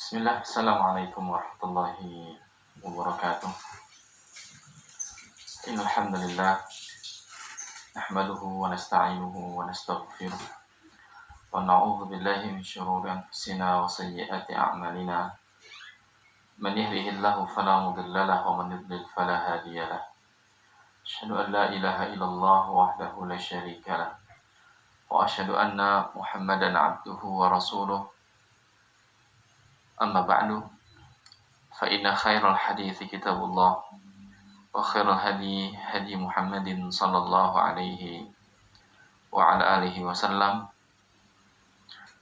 Bismillah, Assalamualaikum warahmatullahi wabarakatuh. Innalhamdulillah, nahmaduhu wa nasta'inuhu wa nastaghfiruh wa na'udzu billahi min syururi anfusina wa sayyiati a'malina. Man yahdihillahu fala mudilla lahu wa man yudlil fala hadiya lahu. Asyhadu an la ilaha illallah wahdahu la syarika lah wa asyhadu anna Muhammadan 'abduhu wa rasuluh. Amma ba'du, fa inna khairal hadithi kitabullah wa khairal hadi hadi Muhammadin sallallahu alaihi wa ala alihi wasallam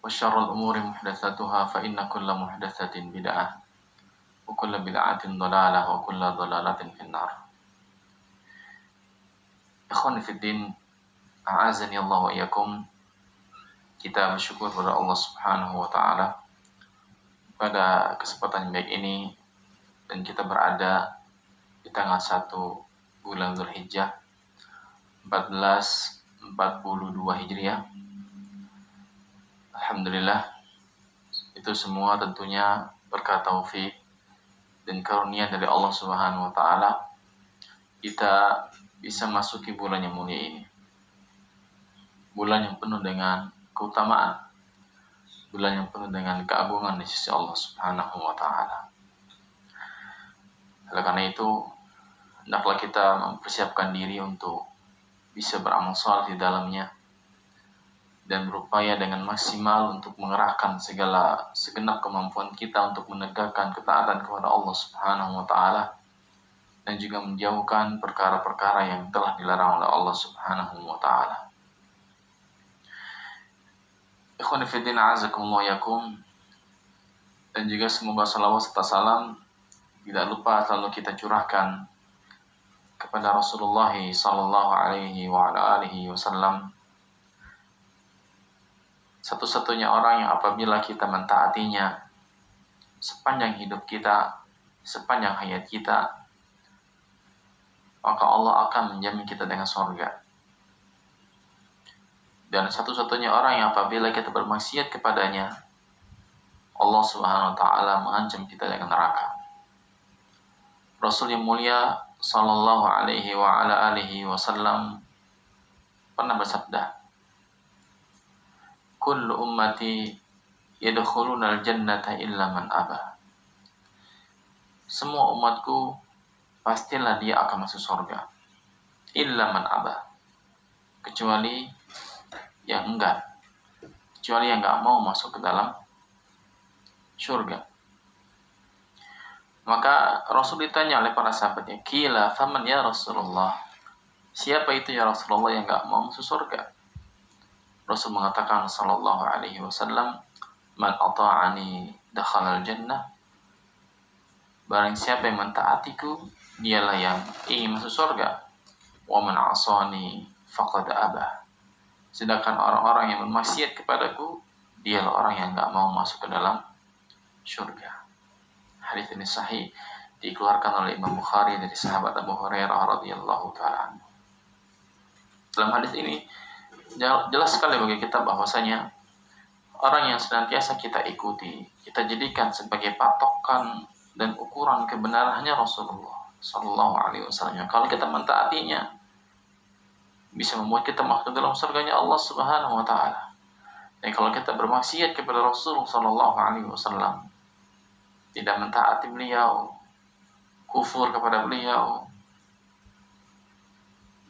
wa syarrul umuri muhdatsatuha fa inna kulla muhdatsatin bid'ah wa kulla bid'atin dhalalah wa kulla dhalalatin finnar. Ikhwani fid din, a'azani Allah wa iyyakum. Kita bersyukur kepada Allah Subhanahu wa taala pada kesempatan yang baik ini, dan kita berada di tanggal 1 bulan Dzulhijjah 1442 Hijriah. Alhamdulillah, itu semua tentunya berkat taufik dan karunia dari Allah Subhanahu wa taala kita bisa masuki bulan yang mulia ini. Bulan yang penuh dengan keutamaan, bulan yang penuh dengan keagungan di sisi Allah Subhanahu wa taala. Oleh karena itu, hendaklah kita mempersiapkan diri untuk bisa beramal saleh di dalamnya dan berupaya dengan maksimal untuk mengerahkan segenap kemampuan kita untuk menegakkan ketaatan kepada Allah Subhanahu wa taala dan juga menjauhkan perkara-perkara yang telah dilarang oleh Allah Subhanahu wa taala. Ikhwani fiddin, a'azakumullah yakum. Dan juga semoga salawat serta salam tidak lupa selalu kita curahkan kepada Rasulullah sallallahu alaihi wa ala alihi wasallam, satu-satunya orang yang apabila kita mentaatinya sepanjang hidup kita, sepanjang hayat kita, maka Allah akan menjamin kita dengan surga. Dan satu-satunya orang yang apabila kita bermaksiat kepadanya, Allah Subhanahu wa taala mengancam kita dengan neraka. Rasul yang mulia sallallahu alaihi wa ala alihi wasallam pernah bersabda, "Kullu ummati yadkhuluna al-jannata illa man aba." Semua umatku pastilah dia akan masuk surga. Illa man aba. Kecuali yang enggan, kecuali yang enggak mau masuk ke dalam surga. Maka Rasul ditanya oleh para sahabatnya, "Qila faman ya Rasulullah?" Siapa itu ya Rasulullah yang enggak mau masuk surga? Rasul mengatakan sallallahu alaihi wasallam, "Man ata'ani dakhala al-jannah." Barang siapa yang mentaatiku, dialah yang ingin masuk surga. "Wa man 'asani faqad aba." Sedangkan orang-orang yang bermaksiat kepadaku, dialah orang yang enggak mau masuk ke dalam surga. Hadis ini sahih, dikeluarkan oleh Imam Bukhari dari sahabat Abu Hurairah radhiyallahu taala anhu. Dalam hadis ini jelas sekali bagi kita bahwasanya orang yang senantiasa kita ikuti, kita jadikan sebagai patokan dan ukuran kebenaran hanya Rasulullah sallallahu alaihi wasallam. Kalau kita mentaatinya, bisa membuat kita masuk dalam surganya Allah Subhanahu wa taala. Dan kalau kita bermaksiat kepada Rasul sallallahu alaihi wasallam, tidak mentaati beliau, kufur kepada beliau,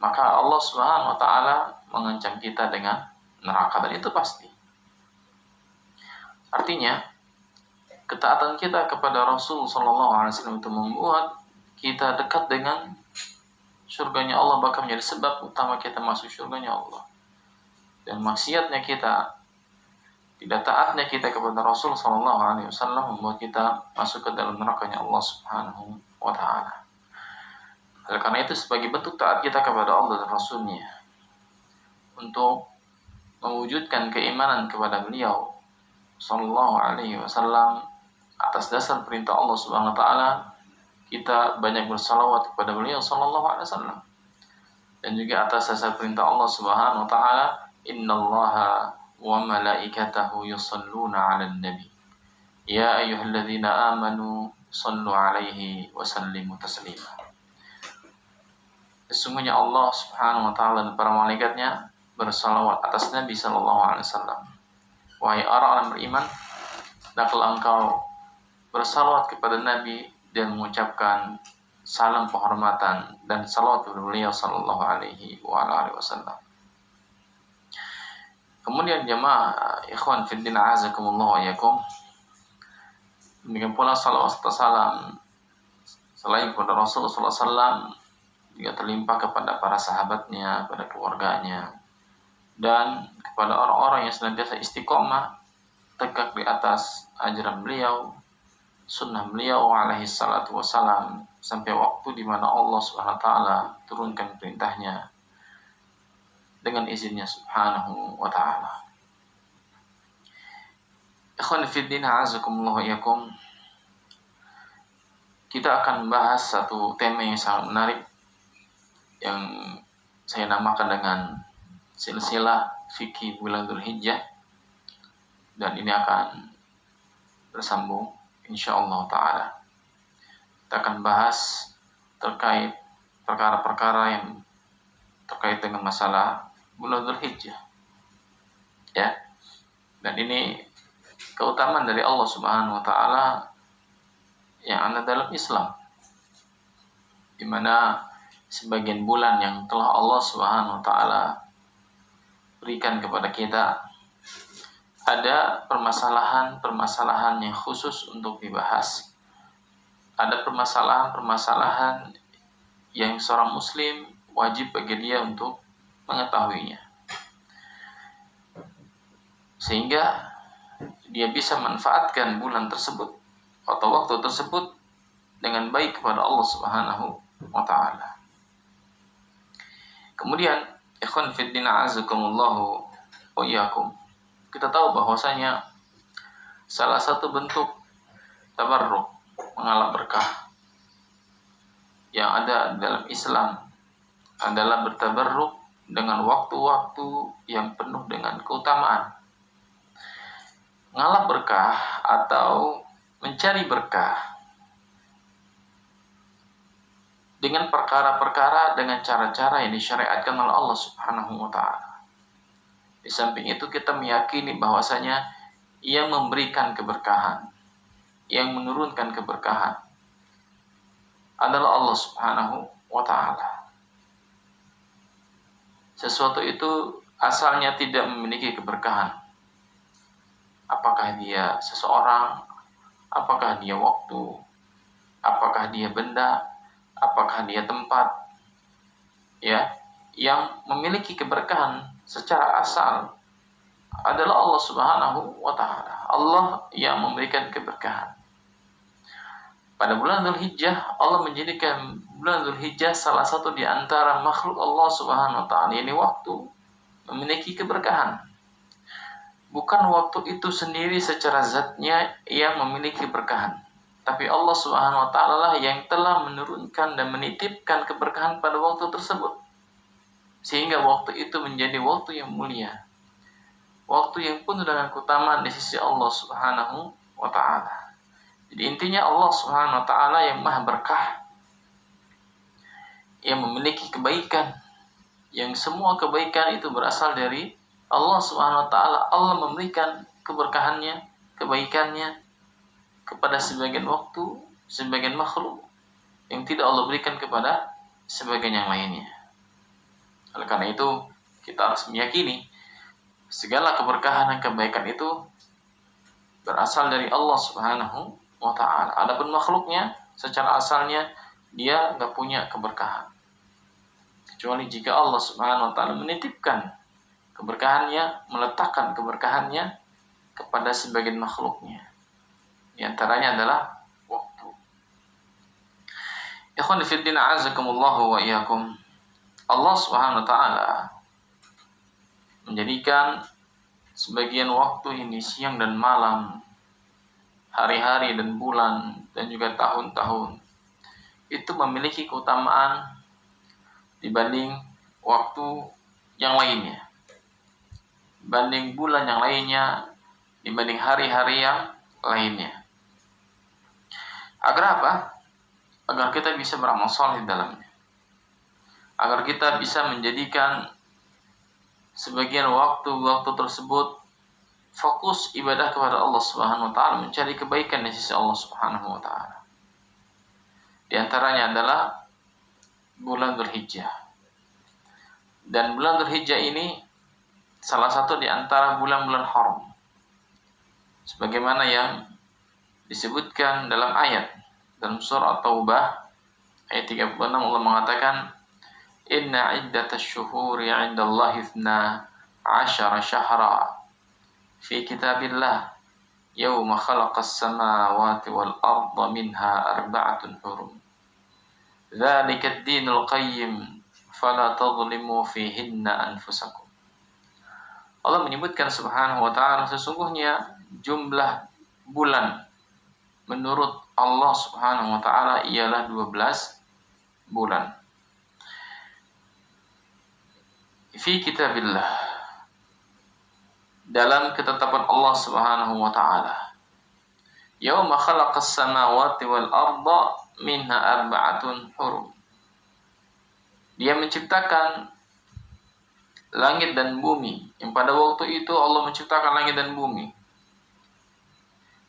maka Allah Subhanahu wa taala mengancam kita dengan neraka, dan itu pasti. Artinya, ketaatan kita kepada Rasul sallallahu alaihi wasallam itu membuat kita dekat dengan surganya Allah, bahkan menjadi sebab utama kita masuk surganya Allah. Dan maksiatnya kita, tidak taatnya kita kepada Rasul sallallahu alaihi wasallam membuat kita masuk ke dalam nerakanya Allah Subhanahu wa taala. Oleh karena itu, sebagai bentuk taat kita kepada Allah dan Rasulnya, untuk mewujudkan keimanan kepada beliau sallallahu alaihi wasallam atas dasar perintah Allah Subhanahu wa taala, kita banyak bersalawat kepada beliau sallallahu alaihi wasallam. Dan juga atas dasar perintah Allah Subhanahu wa taala, innallaha wa malaikatahu yusalluna 'alan nabi Ya ayyuhalladzina amanu sallu alaihi wa sallimu taslima. Sesungguhnya Allah Subhanahu wa taala dan para malaikatnya bersalawat atas Nabi sallallahu alaihi wasallam. Wahai orang-orang beriman, hendaklah engkau bersalawat kepada Nabi dan mengucapkan salam penghormatan dan salawat kepada beliau sallallahu alaihi wasallam. Kemudian jemaah ikhwan fiddin azakumullah wa yakum, demikian pula salawat serta salam selain kepada Rasulullah sallallahu alaihi wasallam juga terlimpah kepada para sahabatnya, pada keluarganya, dan kepada orang-orang yang senantiasa istiqomah tegak di atas ajaran beliau, sunnah beliau alaihi salatu wassalam, sampai waktu di mana Allah Subhanahu wa taala turunkan perintahnya dengan izinnya Subhanahu wa taala. Ikhwan fiddin a'azakumullah yakum, kita akan membahas satu tema yang sangat menarik yang saya namakan dengan silsilah fikih bulan Dzulhijjah, dan ini akan bersambung insyaallah taala. Kita akan bahas terkait perkara-perkara yang terkait dengan masalah bulan Dzulhijjah, ya. Dan ini keutamaan dari Allah Subhanahu wa taala yang ada dalam Islam, di mana sebagian bulan yang telah Allah Subhanahu wa taala berikan kepada kita ada permasalahan-permasalahan yang khusus untuk dibahas. Ada permasalahan-permasalahan yang seorang muslim wajib bagi dia untuk mengetahuinya, sehingga dia bisa manfaatkan bulan tersebut atau waktu tersebut dengan baik kepada Allah Subhanahu wa taala. Kemudian ikhwan fiddin a'azakumullahu wa iyyakum, kita tahu bahwasanya salah satu bentuk tabarruk, mengalap berkah yang ada dalam Islam adalah bertabarruk dengan waktu-waktu yang penuh dengan keutamaan. Mengalap berkah atau mencari berkah dengan perkara-perkara, dengan cara-cara yang disyariatkan oleh Allah Subhanahu wa taala. Di samping itu kita meyakini bahwasanya Ia memberikan keberkahan, yang menurunkan keberkahan adalah Allah Subhanahu wa taala. Sesuatu itu asalnya tidak memiliki keberkahan. Apakah dia seseorang, apakah dia waktu, apakah dia benda, apakah dia tempat, ya, yang memiliki keberkahan secara asal adalah Allah Subhanahu wa taala. Allah yang memberikan keberkahan. Pada bulan Dzulhijjah, Allah menjadikan bulan Dzulhijjah salah satu di antara makhluk Allah Subhanahu wa taala, yakni waktu memiliki keberkahan. Bukan waktu itu sendiri secara zatnya yang memiliki keberkahan, tapi Allah Subhanahu wa taala lah yang telah menurunkan dan menitipkan keberkahan pada waktu tersebut, sehingga waktu itu menjadi waktu yang mulia, waktu yang penuh dengan keutamaan di sisi Allah Subhanahu wa taala. Jadi intinya Allah Subhanahu wa taala yang maha berkah, yang memiliki kebaikan, yang semua kebaikan itu berasal dari Allah Subhanahu wa taala. Allah memberikan keberkahannya, kebaikannya kepada sebagian waktu, sebagian makhluk, yang tidak Allah berikan kepada sebagian yang lainnya. Oleh karena itu, kita harus meyakini segala keberkahan dan kebaikan itu berasal dari Allah Subhanahu wa ta'ala. Adapun makhluknya secara asalnya dia nggak punya keberkahan, kecuali jika Allah Subhanahu wa ta'ala menitipkan keberkahannya, meletakkan keberkahannya kepada sebagian makhluknya. Di antaranya adalah waktu. Ikhwan fiddin a'azakumullahu wa iyyakum, Allah Subhanahu wa ta'ala menjadikan sebagian waktu ini, siang dan malam, hari-hari dan bulan, dan juga tahun-tahun, itu memiliki keutamaan dibanding waktu yang lainnya, dibanding bulan yang lainnya, dibanding hari-hari yang lainnya. Agar apa? Agar kita bisa beramal saleh di dalamnya. Agar kita bisa menjadikan sebagian waktu-waktu tersebut fokus ibadah kepada Allah Subhanahu wa taala, mencari kebaikan di sisi Allah Subhanahu wa taala. Di antaranya adalah bulan Dzulhijjah. Dan bulan Dzulhijjah ini salah satu di antara bulan-bulan haram. Sebagaimana yang disebutkan dalam ayat dalam surah At-Taubah ayat 36, Allah mengatakan, Inna iddatash syuhuri 'indallahi 12 syahra fi kitabillah yawma khalaqas samawati wal arda minha arba'atun hurum. Dzalika ad-dinul qayyim fala tadhlimu fihinna anfusakum. Allah menyebutkan subhanahu wa ta'ala, sesungguhnya jumlah bulan menurut Allah subhanahu wa ta'ala ialah 12 bulan. Fi kitabillah, dalam ketetapan Allah subhanahu wa ta'ala. Yauma khalaqas samawati wal arda minha arba'atun hurum. Dia menciptakan langit dan bumi. Yang pada waktu itu Allah menciptakan langit dan bumi.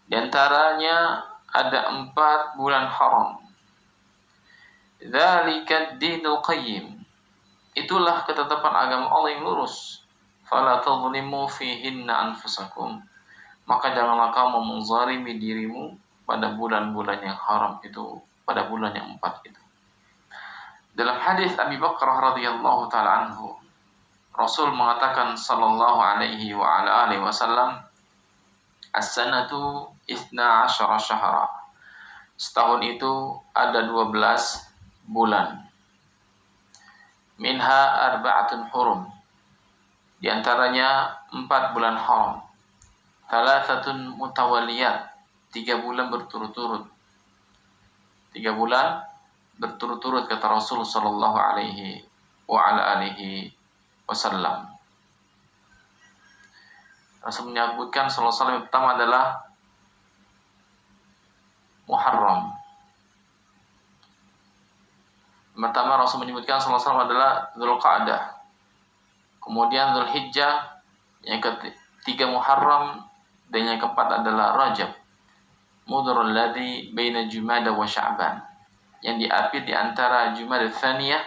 Di antaranya ada 4 bulan haram. Dzalika ad-dinul qayyim. Itulah ketetapan agama Allah yang lurus. Fala tadhlimu fihinna anfusakum. Maka janganlah kamu menzalimi dirimu pada bulan-bulan yang haram itu, pada bulan yang 4 itu. Dalam hadis Abi Bakrah radhiyallahu taala anhu, Rasul mengatakan sallallahu alaihi wa ala alihi wasallam, as-sanatu 12 syahra. Setahun itu ada 12 bulan. Minha arba'atun hurum. Di antaranya 4 bulan haram. Thalathatun mutawaliyat. 3 bulan berturut-turut. 3 bulan berturut-turut kata Rasul sallallahu alaihi wa ala alihi wasallam. Rasul menyebutkan sallallahu alaihi wasallam yang pertama adalah Muharram. Pertama Rasul menyebutkan sallallahu alaihi wasallam adalah Dzulqa'dah. Kemudian Dzulhijjah, yang ketiga Muharram, dan yang keempat adalah Rajab. Mudharul ladzi baina Jumada wa Sya'ban, yang diapit di antara Jumada Tsaniyah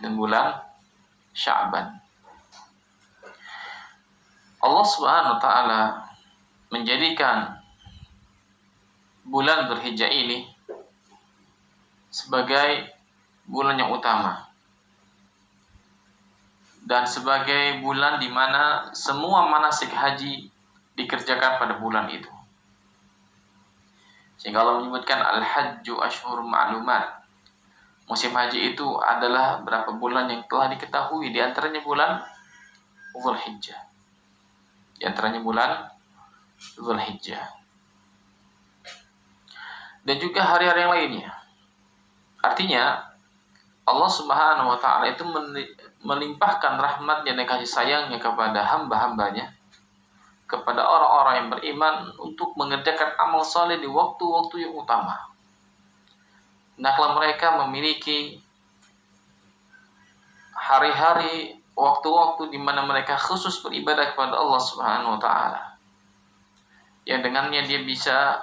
dan bulan Sya'ban. Allah Subhanahu wa taala menjadikan bulan Dzulhijjah ini sebagai bulan yang utama dan sebagai bulan di mana semua manasik haji dikerjakan pada bulan itu. Sehingga Allah menyebutkan al-hajju ashhur ma'lumat. Musim haji itu adalah berapa bulan yang telah diketahui, di antaranya bulan Dzulhijjah. Di antaranya bulan Dzulhijjah. Dan juga hari-hari yang lainnya. Artinya Allah Subhanahu wa ta'ala itu melimpahkan rahmatnya dan kasih sayangnya kepada hamba-hambanya, kepada orang-orang yang beriman, untuk mengerjakan amal saleh di waktu-waktu yang utama. Hendaklah mereka memiliki hari-hari, waktu-waktu di mana mereka khusus beribadah kepada Allah Subhanahu wa ta'ala, yang dengannya dia bisa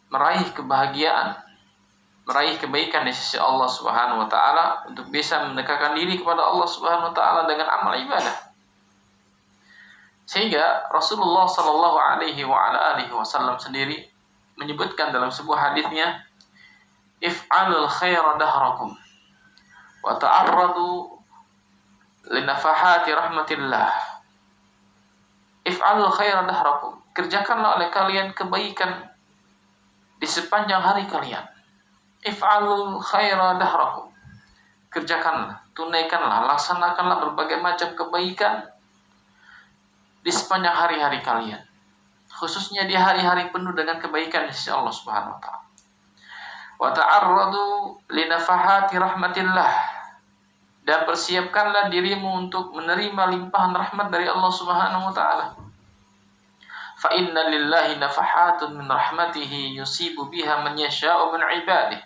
meraih kebahagiaan, meraih kebaikan di sisi Allah Subhanahu wa ta'ala, untuk bisa mendekatkan diri kepada Allah Subhanahu wa ta'ala dengan amal ibadah. Sehingga Rasulullah sallallahu alaihi wa ala alihi wasallam sendiri menyebutkan dalam sebuah hadisnya, if'alul khaira dahrakum wa ta'arradu linafahati rahmatillah. If'alul khaira dahrakum, kerjakanlah oleh kalian kebaikan di sepanjang hari kalian. If'alul khaira dahrakum, kerjakanlah, tunaikanlah, laksanakanlah berbagai macam kebaikan di sepanjang hari-hari kalian, khususnya di hari-hari penuh dengan kebaikan di sisi Allah Subhanahu wa ta'ala. Wa ta'arradu linafahati rahmatillah, dan persiapkanlah dirimu untuk menerima limpahan rahmat dari Allah Subhanahu wa ta'ala. fa inna lillahi nafahatun min rahmatihi yusibu biha man yasha'u min ibadihi.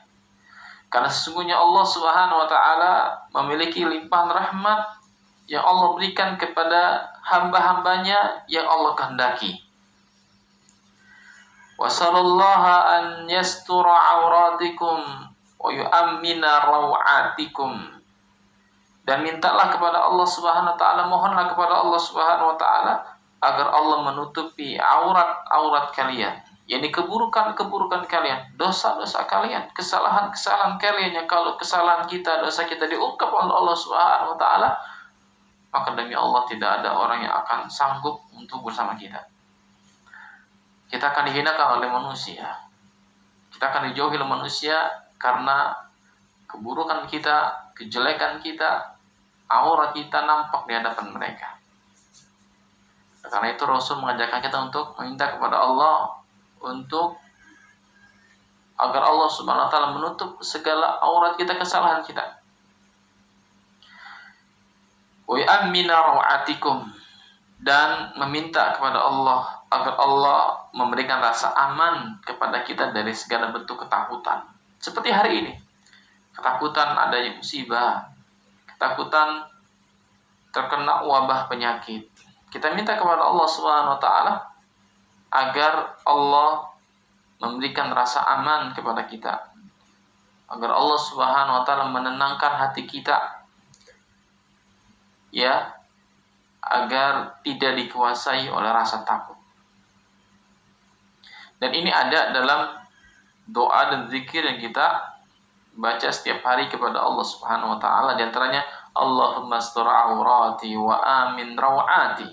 Karena sesungguhnya Allah Subhanahu wa taala memiliki limpahan rahmat yang Allah berikan kepada hamba-hambanya yang Allah kehendaki. Wa sallallahu an yastura auratikum wa yu'ammina rawatikum. Dan mintalah kepada Allah Subhanahu wa taala, mohonlah kepada Allah Subhanahu wa taala agar Allah menutupi aurat-aurat kalian, yakni keburukan-keburukan kalian, dosa-dosa kalian, kesalahan-kesalahan kalian yang kalau kesalahan kita, dosa kita diungkap oleh Allah Subhanahu wa taala, maka demi Allah tidak ada orang yang akan sanggup untuk bersama kita. Kita akan dihinakan oleh manusia. Kita akan dijauhi oleh manusia karena keburukan kita, kejelekan kita, aurat kita nampak di hadapan mereka. Karena itu Rasul mengajarkan kita untuk meminta kepada Allah untuk agar Allah Subhanahu wa taala menutup segala aurat kita, kesalahan kita. Wa yu'ammina rawatikum, dan meminta kepada Allah agar Allah memberikan rasa aman kepada kita dari segala bentuk ketakutan. Seperti hari ini, ketakutan adanya musibah, ketakutan terkena wabah penyakit. Kita minta kepada Allah Subhanahu wa taala agar Allah memberikan rasa aman kepada kita. Agar Allah Subhanahu wa taala menenangkan hati kita. Ya, agar tidak dikuasai oleh rasa takut. Dan ini ada dalam doa dan zikir yang kita baca setiap hari kepada Allah Subhanahu wa taala, di antaranya Allahumma astur aurati wa amin rawati.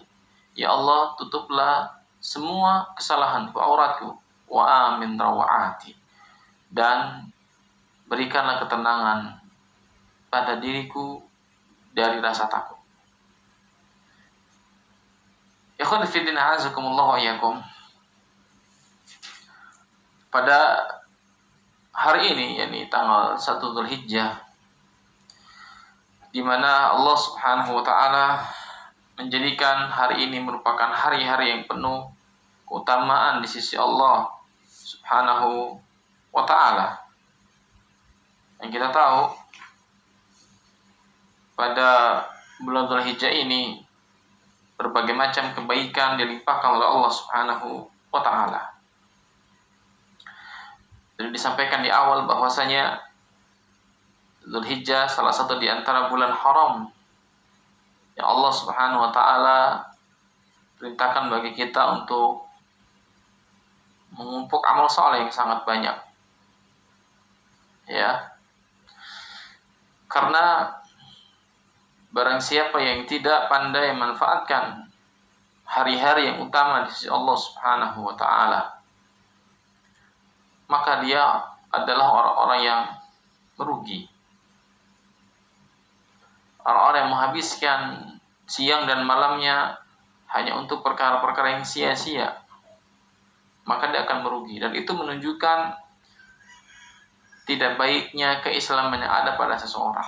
Ya Allah, tutuplah semua kesalahanku, auratku, wa amin rawati, dan berikanlah ketenangan pada diriku dari rasa takut. Ikhwan fillah, azakumullah wa iyyakum. Pada hari ini, yakni tanggal 1 Dzulhijjah, di mana Allah Subhanahu wa taala menjadikan hari ini merupakan hari-hari yang penuh keutamaan di sisi Allah Subhanahu wa taala. Yang kita tahu, pada bulan Dzulhijjah ini berbagai macam kebaikan dilimpahkan oleh Allah Subhanahu wa taala. Jadi disampaikan di awal bahwasanya Dzulhijjah salah satu di antara bulan haram yang Allah Subhanahu wa taala perintahkan bagi kita untuk mengumpuk amal saleh yang sangat banyak. Ya. Karena barang siapa yang tidak pandai memanfaatkan hari-hari yang utama di sisi Allah Subhanahu wa taala, maka dia adalah orang-orang yang merugi. Orang-orang yang menghabiskan siang dan malamnya hanya untuk perkara-perkara yang sia-sia, maka dia akan merugi. Dan itu menunjukkan tidak baiknya keislaman yang ada pada seseorang.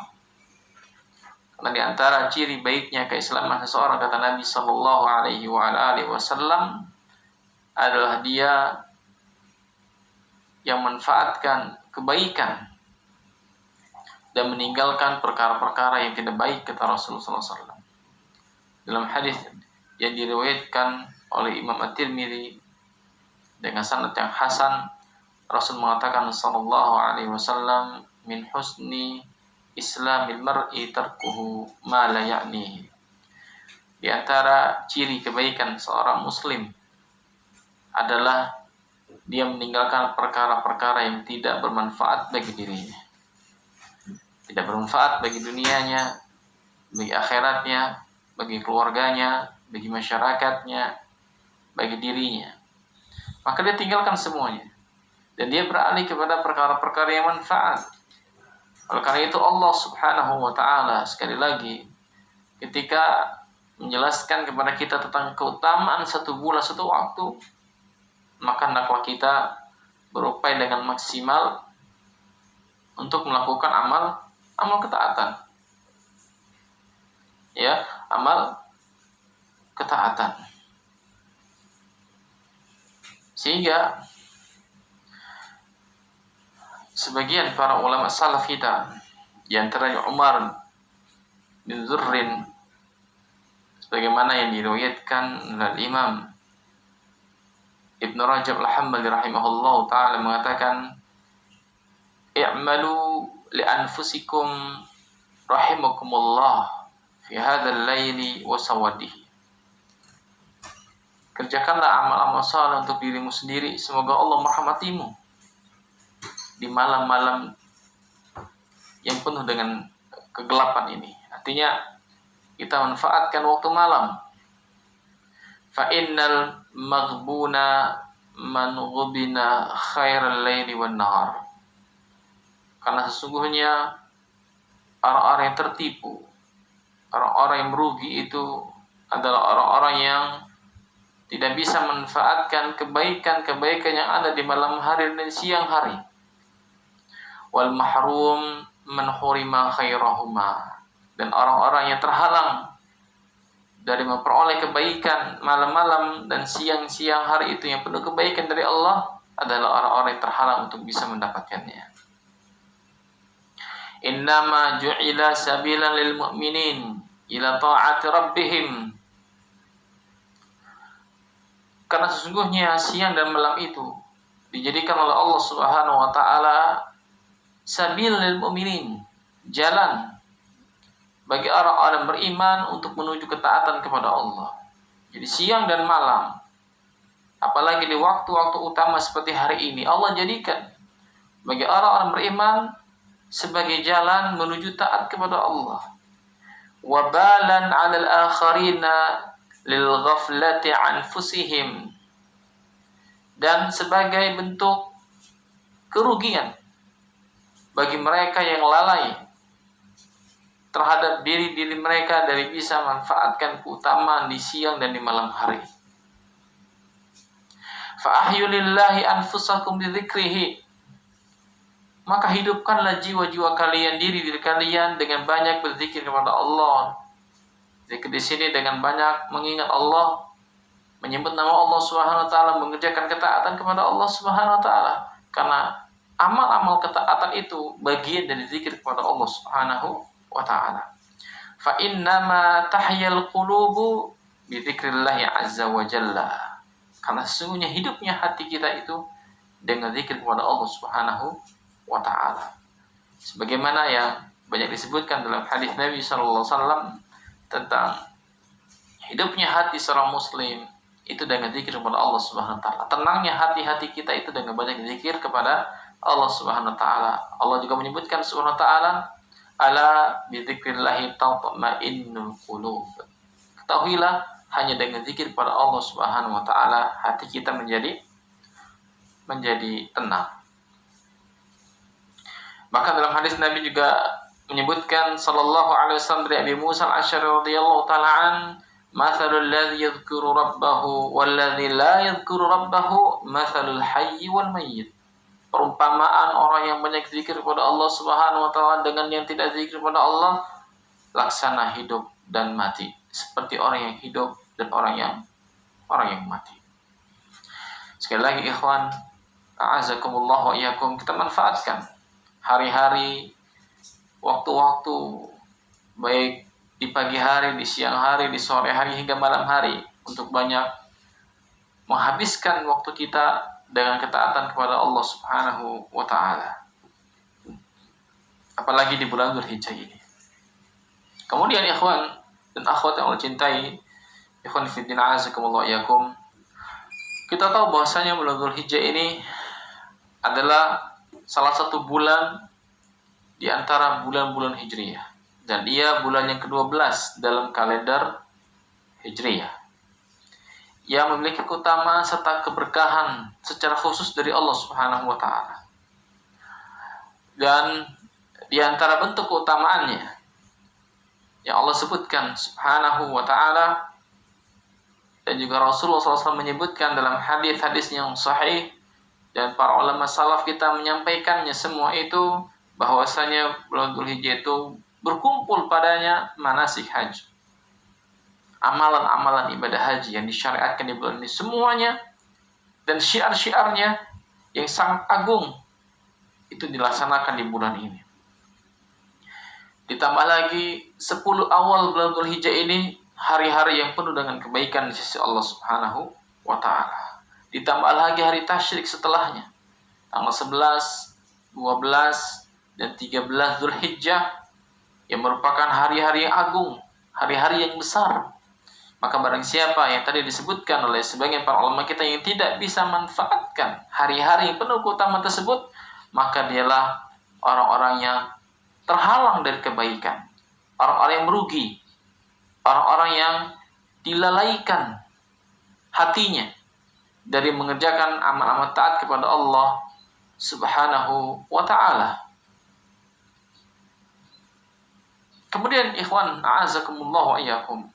Karena di antara ciri baiknya keislaman seseorang, kata Nabi Sallallahu Alaihi Wasallam, adalah dia yang memanfaatkan kebaikan dan meninggalkan perkara-perkara yang tidak baik, kata Rasulullah SAW. Dalam hadis yang diriwayatkan oleh Imam At-Tirmidzi dengan sanad yang hasan, Rasul mengatakan sallallahu alaihi wasallam, min husni islamil mar'i tarkuhu ma la ya'nihi. Di antara ciri kebaikan seorang muslim adalah dia meninggalkan perkara-perkara yang tidak bermanfaat bagi dirinya. Tidak bermanfaat bagi dunianya, bagi akhiratnya, bagi keluarganya, bagi masyarakatnya, bagi dirinya. Maka dia tinggalkan semuanya. Dan dia beralih kepada perkara-perkara yang manfaat. Oleh karena itu Allah Subhanahu wa ta'ala sekali lagi ketika menjelaskan kepada kita tentang keutamaan satu bulan, satu waktu, maka hendaklah kita berupaya dengan maksimal untuk melakukan amal ketaatan. Ya, amal ketaatan. Sehingga sebagian para ulama salaf kita, di antaranya Umar bin Zurrin, sebagaimana yang diriwayatkan oleh Imam Ibn Rajab al-Hambali rahimahullah ta'ala, mengatakan, i'malu li anfusikum rahimakumullah fi hadzal laili wa sawadihi. Kerjakanlah amal-amal saleh untuk dirimu sendiri, semoga Allah merahmatimu di malam-malam yang penuh dengan kegelapan ini. Artinya kita manfaatkan waktu malam. Fa innal maghbuna man ghubina khairal laili wan nahar. Karena sesungguhnya orang-orang yang tertipu, orang-orang yang merugi itu adalah orang-orang yang tidak bisa memanfaatkan kebaikan-kebaikan yang ada di malam hari dan siang hari. Wal mahrum man hurima khairahuma. Dan orang-orang yang terhalang dari memperoleh kebaikan malam-malam dan siang-siang hari itu yang penuh kebaikan dari Allah adalah orang-orang yang terhalang untuk bisa mendapatkannya. Innama ju'ila sabilan lil mu'minin ila ta'ati rabbihim. Karena sesungguhnya siang dan malam itu dijadikan oleh Allah Subhanahu wa taala sabil lil mu'minin, jalan bagi orang-orang beriman untuk menuju ketaatan kepada Allah. Jadi siang dan malam, apalagi di waktu-waktu utama seperti hari ini, Allah jadikan bagi orang-orang beriman sebagai jalan menuju taat kepada Allah. Wabalan 'alal akharina lil ghaflati anfusihim, dan sebagai bentuk kerugian bagi mereka yang lalai terhadap diri-diri mereka dari bisa manfaatkan keutamaan di siang dan di malam hari. Fa ahyu lillahi anfusakum bidzikrihi. Maka hidupkanlah jiwa-jiwa kalian, diri-diri kalian dengan banyak berzikir kepada Allah. Zikir di sini dengan banyak mengingat Allah, menyebut nama Allah Subhanahu wa taala, mengerjakan ketaatan kepada Allah Subhanahu wa taala. Karena amal-amal ketaatan itu bagian dari zikir kepada Allah Subhanahu wa ta'ala. Fa innama tahyal qulubu bi dzikrillah azza wa jalla. Karena sesungguhnya hidupnya hati kita itu dengan zikir kepada Allah Subhanahu wa ta'ala. Sebagaimana yang banyak disebutkan dalam hadis Nabi sallallahu alaihi wasallam tentang hidupnya hati seorang muslim itu dengan zikir kepada Allah Subhanahu wa ta'ala. Tenangnya hati-hati kita itu dengan banyak zikir kepada Allah Subhanahu wa ta'ala. Allah juga menyebutkan Subhanahu wa ta'ala, ala bidzikrillahi tatma'innul qulub. Ketahuilah hanya dengan zikir kepada Allah Subhanahu wa taala hati kita menjadi tenang. Maka dalam hadis Nabi juga menyebutkan sallallahu alaihi wasallam dari Abi Musa al-Asy'ari radhiyallahu taala an, mathalul ladzi yadhkuru rabbahu wal ladzi la yadhkuru rabbahu mathalul hayy wal mayyit. Perumpamaan orang yang banyak zikir kepada Allah Subhanahu wa taala dengan yang tidak zikir kepada Allah, laksana hidup dan mati, seperti orang yang hidup dan orang yang mati. Sekali lagi ikhwan, a'azakumullah wa iyyakum, kita manfaatkan hari-hari, waktu-waktu, baik di pagi hari, di siang hari, di sore hari hingga malam hari, untuk banyak menghabiskan waktu kita dengan ketaatan kepada Allah Subhanahu wa ta'ala. Apalagi di bulan Dzulhijjah ini. Kemudian ikhwan dan akhwat yang Allah cintai, ikhwan fillah azakumullah yakum, kita tahu bahwasanya bulan Dzulhijjah ini adalah salah satu bulan di antara bulan-bulan Hijriyah, dan ia bulan yang ke-12 dalam kalender Hijriyah, yang memiliki keutamaan serta keberkahan secara khusus dari Allah Subhanahu wa taala. Dan di antara bentuk keutamaannya yang Allah sebutkan Subhanahu wa taala, dan juga Rasulullah SAW menyebutkan dalam hadis-hadis yang sahih, dan para ulama salaf kita menyampaikannya semua itu, bahwasanya bulan Dzulhijjah itu berkumpul padanya manasik haji, amalan-amalan ibadah haji yang disyariatkan di bulan ini semuanya dan syiar-syiarnya yang sangat agung itu dilaksanakan di bulan ini. Ditambah lagi 10 awal bulan Dzulhijjah ini hari-hari yang penuh dengan kebaikan di sisi Allah Subhanahu wa taala. Ditambah lagi hari tasyrik setelahnya, tanggal 11, 12 dan 13 Dzulhijjah yang merupakan hari-hari yang agung, hari-hari yang besar. Maka barang siapa yang tadi disebutkan oleh sebagian para ulama kita yang tidak bisa manfaatkan hari-hari yang penuh keutamaan tersebut, maka dialah orang-orang yang terhalang dari kebaikan, orang-orang yang merugi, orang-orang yang dilalaikan hatinya dari mengerjakan amal-amal taat kepada Allah Subhanahu wa ta'ala. Kemudian ikhwan, a'azakumullah wa iyyakum,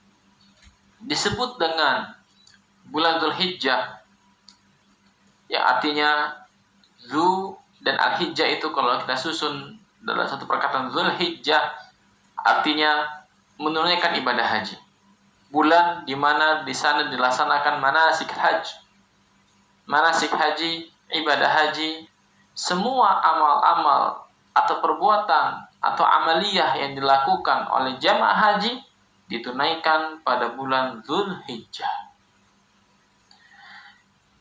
disebut dengan bulan Dzulhijjah yang artinya Dzu dan Al-Hijjah itu kalau kita susun dalam satu perkataan Dzulhijjah artinya menunaikan ibadah haji. Bulan di mana di sana dilaksanakan manasik haji. Manasik haji, ibadah haji, semua amal-amal atau perbuatan atau amaliyah yang dilakukan oleh jamaah haji ditunaikan pada bulan Dzulhijjah.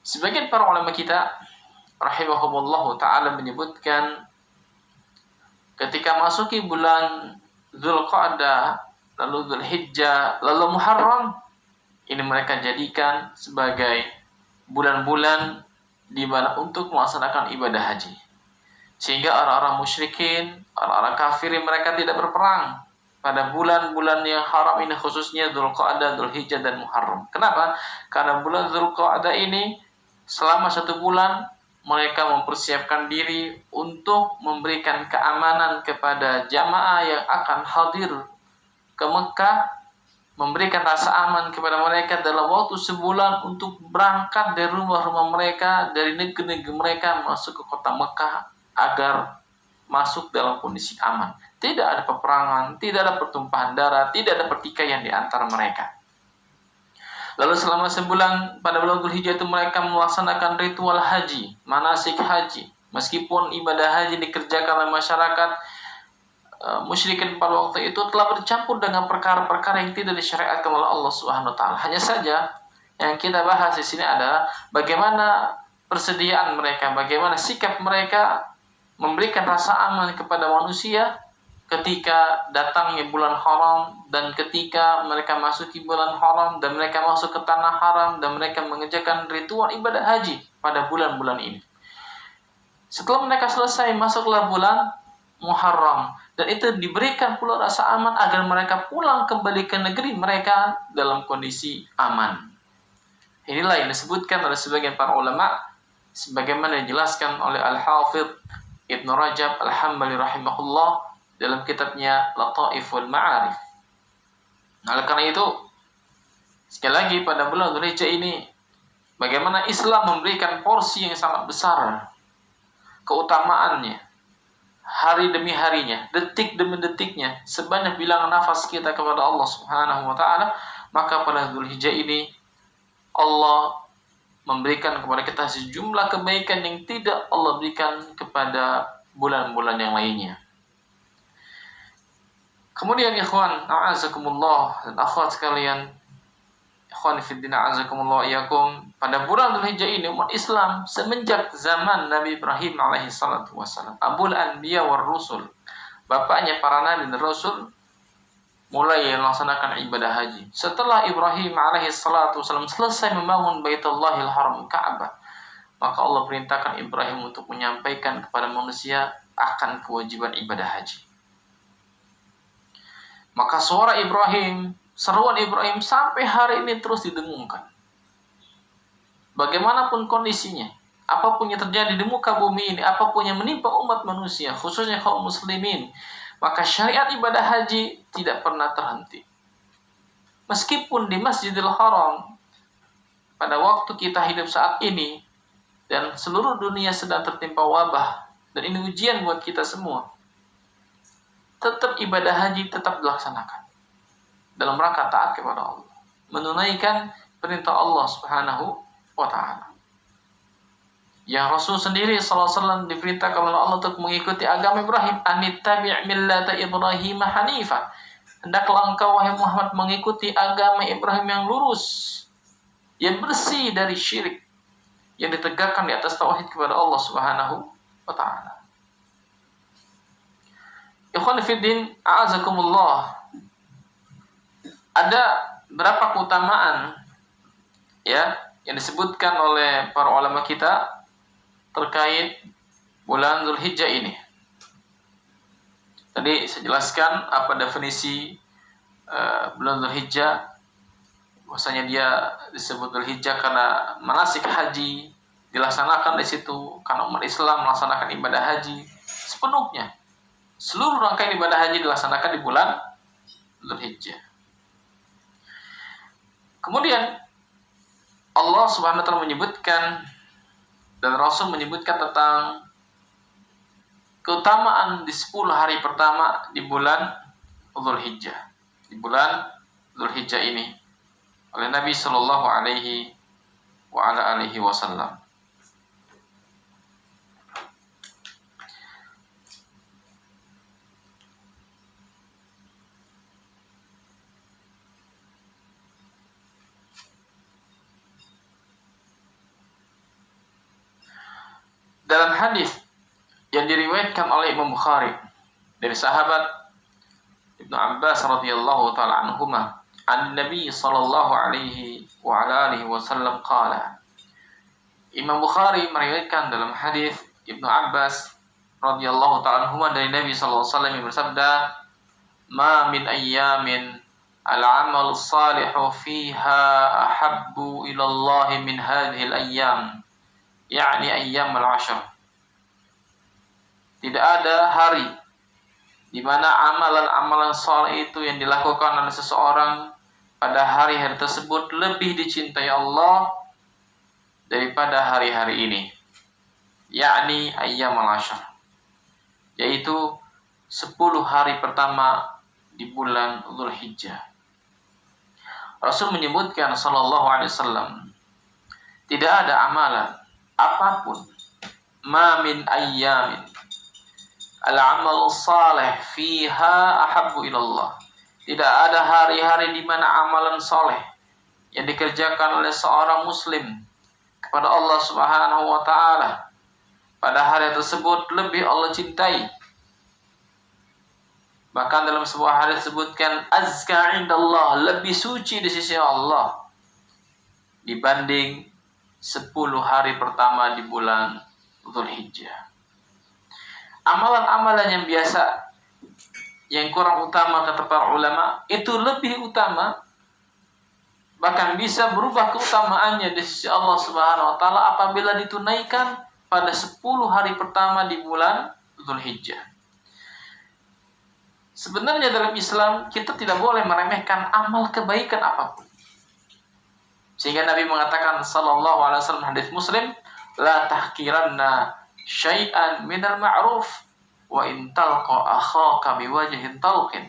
Sebagian para ulama kita rahimahumullah ta'ala menyebutkan ketika masuki bulan Dzulqa'dah, lalu Dzulhijjah, lalu Muharram, ini mereka jadikan sebagai bulan-bulan di mana untuk melaksanakan ibadah haji. Sehingga orang-orang musyrikin, orang-orang kafir mereka tidak berperang pada bulan-bulan yang haram ini, khususnya Dzulqa'dah, Dzulhijjah dan Muharram. Kenapa? Karena bulan Dzulqa'dah ini selama 1 bulan mereka mempersiapkan diri untuk memberikan keamanan kepada jamaah yang akan hadir ke Mekah, memberikan rasa aman kepada mereka dalam waktu sebulan untuk berangkat dari rumah-rumah mereka, dari negeri-negeri mereka masuk ke kota Mekah agar masuk dalam kondisi aman. Tidak ada peperangan, tidak ada pertumpahan darah, tidak ada pertikaian di antara mereka. Lalu selama sebulan pada bulan Dzulhijjah itu mereka melaksanakan ritual haji, manasik haji. Meskipun ibadah haji dikerjakan oleh masyarakat musyrikin pada waktu itu telah bercampur dengan perkara-perkara yang tidak disyariatkan oleh Allah Subhanahu wa taala. Hanya saja yang kita bahas di sini adalah bagaimana persediaan mereka, bagaimana sikap mereka memberikan rasa aman kepada manusia ketika datangnya bulan haram dan ketika mereka masuki bulan haram dan mereka masuk ke tanah haram dan mereka mengerjakan ritual ibadah haji pada bulan-bulan ini. Setelah mereka selesai, masuklah bulan Muharram dan itu diberikan pula rasa aman agar mereka pulang kembali ke negeri mereka dalam kondisi aman. Inilah yang disebutkan oleh sebagian para ulama sebagaimana dijelaskan oleh Al-Hafidh Ibnu Rajab Al-Hambali rahimahullah dalam kitabnya Lataiful Ma'arif. Nah, oleh karena itu, sekali lagi pada bulan Dzulhijjah ini, bagaimana Islam memberikan porsi yang sangat besar, keutamaannya, hari demi harinya, detik demi detiknya, sebanyak bilangan nafas kita kepada Allah Subhanahu wa ta'ala, maka pada Dzulhijjah ini, Allah memberikan kepada kita sejumlah kebaikan yang tidak Allah berikan kepada bulan-bulan yang lainnya. Kemudian ikhwan, a'azakumullah dan akhwat sekalian, ikhwan fiddin a'azakumullah iyakum, pada bulan Dzulhijjah ini umat Islam semenjak zaman Nabi Ibrahim alaihi salatu wassalam, Abul Anbiya war Rusul, bapaknya para nabi dan rasul, mulai melaksanakan ibadah haji. Setelah Ibrahim alaihi salatu wassalam selesai membangun Baitullahil Haram, Ka'bah, maka Allah perintahkan Ibrahim untuk menyampaikan kepada manusia akan kewajiban ibadah haji. Maka suara Ibrahim, seruan Ibrahim sampai hari ini terus didengungkan. Bagaimanapun kondisinya, apapun yang terjadi di muka bumi ini, apapun yang menimpa umat manusia, khususnya kaum muslimin, maka syariat ibadah haji tidak pernah terhenti. Meskipun di Masjidil Haram, pada waktu kita hidup saat ini, dan seluruh dunia sedang tertimpa wabah, dan ini ujian buat kita semua, tetap ibadah haji tetap dilaksanakan dalam rangka taat kepada Allah, menunaikan perintah Allah Subhanahu wa ta'ala. Yang Rasul sendiri SAW diperintahkan oleh Allah untuk mengikuti agama Ibrahim. Anittabi' millata Ibrahim hanifah. Hendaklah engkau wahai Muhammad mengikuti agama Ibrahim yang lurus, yang bersih dari syirik, yang ditegakkan di atas tauhid kepada Allah Subhanahu wa taala. Ikhwan fiddin, a'azakumullah. Ada berapa keutamaan ya yang disebutkan oleh para ulama kita terkait bulan Dzulhijjah ini. Tadi saya jelaskan apa definisi bulan Dzulhijjah. Bahwasanya dia disebut Dzulhijjah karena manasik haji dilaksanakan di situ, karena umat Islam melaksanakan ibadah haji sepenuhnya. Seluruh rangkaian ibadah haji dilaksanakan di bulan Dzulhijjah. Kemudian Allah Subhanahu wa taala menyebutkan dan Rasul menyebutkan tentang keutamaan di 10 hari pertama di bulan Dzulhijjah. Di bulan Dzulhijjah ini oleh Nabi sallallahu alaihi wa ala alihi wasallam. Dalam hadis yang diriwayatkan oleh Imam Bukhari dari sahabat Ibnu Abbas radhiyallahu taala anhuma, an Nabi sallallahu alaihi wa ala alihi wasallam qala. Imam Bukhari meriwayatkan dalam hadis Ibnu Abbas radhiyallahu taala anhuma dari Nabi sallallahu alaihi wasallam yang bersabda, "Ma min ayyamin al-amal salihu fiha ahabbu ila Allah min hadhihi al-ayyam." yakni ayyam al-ashr. Tidak ada hari di mana amalan-amalan saleh itu yang dilakukan oleh seseorang pada hari-hari tersebut lebih dicintai Allah daripada hari-hari ini, yakni ayyam al-ashr, yaitu 10 hari pertama di bulan Dzulhijjah. Rasul menyebutkan sallallahu alaihi wasallam, tidak ada amalan apapun, ma min ayyamin al-amal salih fiha ahabbu ilallah. Tidak ada hari-hari di mana amalan soleh yang dikerjakan oleh seorang muslim kepada Allah Subhanahu wa taala pada hari tersebut lebih Allah cintai. Bahkan dalam sebuah hadis disebutkan azka indallah, lebih suci di sisi Allah dibanding 10 hari pertama di bulan Dzulhijjah. Amalan-amalan yang biasa, yang kurang utama kata para ulama, itu lebih utama, bahkan bisa berubah keutamaannya di sisi Allah Subhanahu wa taala apabila ditunaikan pada 10 hari pertama di bulan Dzulhijjah. Sebenarnya dalam Islam kita tidak boleh meremehkan amal kebaikan apapun. Sehingga Nabi mengatakan sallallahu alaihi wasallam hadis Muslim, la tahqiranna syai'an minal ma'ruf wa in talqa akhaka biwajhin talqin.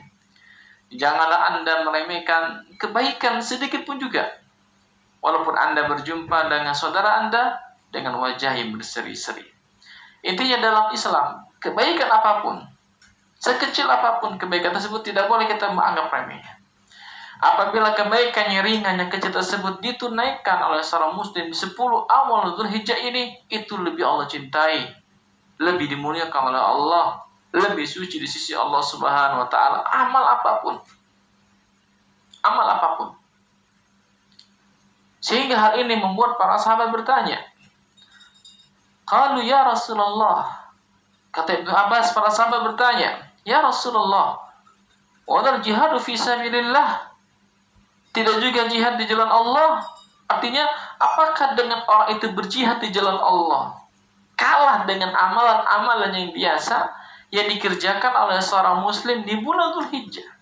Janganlah Anda meremehkan kebaikan sedikit pun juga, walaupun Anda berjumpa dengan saudara Anda dengan wajah yang berseri-seri. Intinya dalam Islam, kebaikan apapun, sekecil apapun kebaikan tersebut tidak boleh kita menganggap remeh. Apabila kebaikan yang ringan yang kecil tersebut ditunaikan oleh seorang muslim di 10 awal Dzulhijjah ini, itu lebih Allah cintai, lebih dimuliakan oleh Allah, lebih suci di sisi Allah Subhanahu wa taala. Amal apapun. Sehingga hal ini membuat para sahabat bertanya, qalu ya Rasulullah, kata Ibnu Abbas, para sahabat bertanya, ya Rasulullah, wal jihadu fi sabilillah, tidak juga jihad di jalan Allah? Artinya, apakah dengan orang itu berjihad di jalan Allah kalah dengan amalan-amalan yang biasa yang dikerjakan oleh seorang muslim di bulan Dzulhijjah?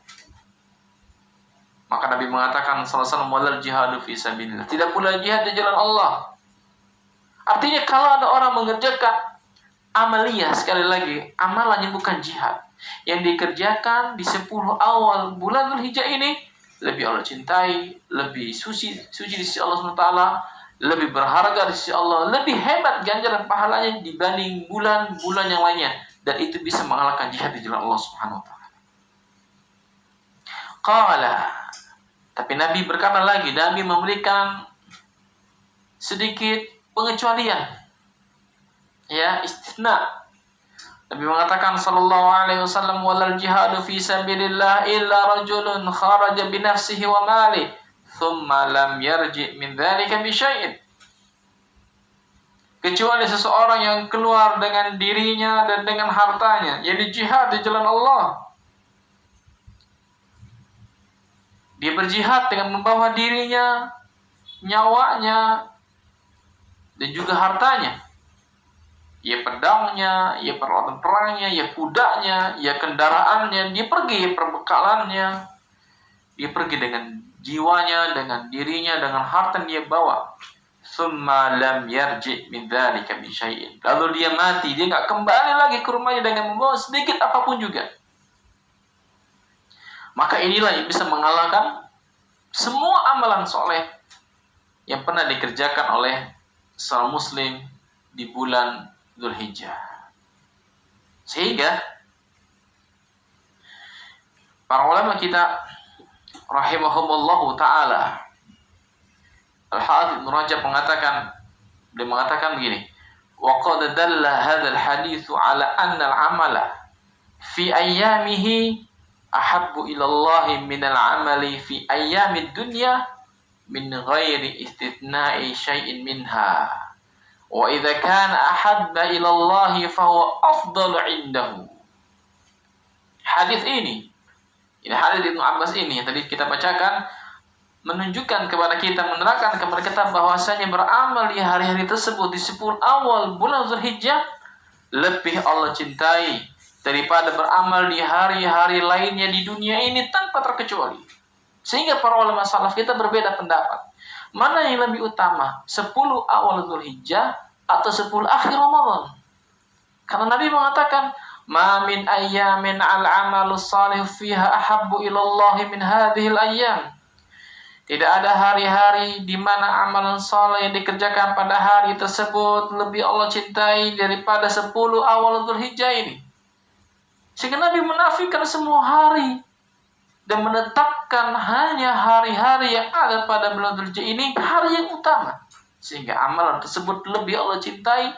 Maka Nabi mengatakan sallallahu alaihi wasallam, walal jihadu fi sabilillah, tidak pula jihad di jalan Allah. Artinya kalau ada orang mengerjakan amaliyah, sekali lagi, amalan yang bukan jihad, yang dikerjakan di 10 awal bulan Dzulhijjah ini, lebih Allah cintai, lebih suci di sisi Allah SWT lebih berharga di sisi Allah, lebih hebat ganjaran pahalanya dibanding bulan-bulan yang lainnya, dan itu bisa mengalahkan jihad di jalan Allah Subhanahu wa taala. Qala, tapi Nabi berkata lagi, Nabi memberikan sedikit pengecualian, ya, istitsna. Nabi mengatakan sallallahu alaihi wasallam, walal jihadu fi sabilillah illa rajulun kharaja bi nafsihi wa malihi thumma lam yarji min dzalika bi syai'in. Kecuali seseorang yang keluar dengan dirinya dan dengan hartanya, yaitu jihad di jalan Allah. Dia berjihad dengan membawa dirinya, nyawanya, dan juga hartanya. Ya pedangnya, ya peralatan perangnya, ya kudanya, ya kendaraannya, dia pergi, ya perbekalannya, dia pergi dengan jiwanya, dengan dirinya, dengan harta yang dia bawa. Summa lam yarji min dzalika bi syai'in. Lalu dia mati, dia enggak kembali lagi ke rumahnya dengan membawa sedikit apapun juga. Maka inilah yang bisa mengalahkan semua amalan soleh yang pernah dikerjakan oleh seorang muslim di bulan Dzulhijjah. Sehingga para ulama kita rahimahumullahu ta'ala, Al-Hafidz Ibnu Rajab mengatakan begini, wa qad dalla hadzal hadits ala anna al-amala fi ayyamihi ahabbu ila Allah min al-amali fi ayyamid dunya min ghairi istithna'i syai'in minha. Wa idza kana ahabba ila Allah fa huwa afdalu 'indahu. Hadis ini hadis Ibnu Abbas ini yang tadi kita bacakan menunjukkan kepada kita, menerangkan kepada kita bahwasanya beramal di hari-hari tersebut di 10 awal bulan Dzulhijjah lebih Allah cintai daripada beramal di hari-hari lainnya di dunia ini tanpa terkecuali. Sehingga para ulama salaf kita berbeda pendapat. Mana yang lebih utama, 10 awal Dzulhijjah atau 10 akhir Ramadan? Karena Nabi mengatakan, "Ma min ayyamin al-'amalu shalih fiha ahabbu ila Allah min hadhihi al-ayyam." Tidak ada hari-hari di mana amalan saleh yang dikerjakan pada hari tersebut lebih Allah cintai daripada 10 awal Dzulhijjah ini. Sehingga Nabi menafikan semua hari dan menetapkan hanya hari-hari yang ada pada bulan Dzulhijjah ini hari yang utama, sehingga amalan tersebut lebih Allah cintai.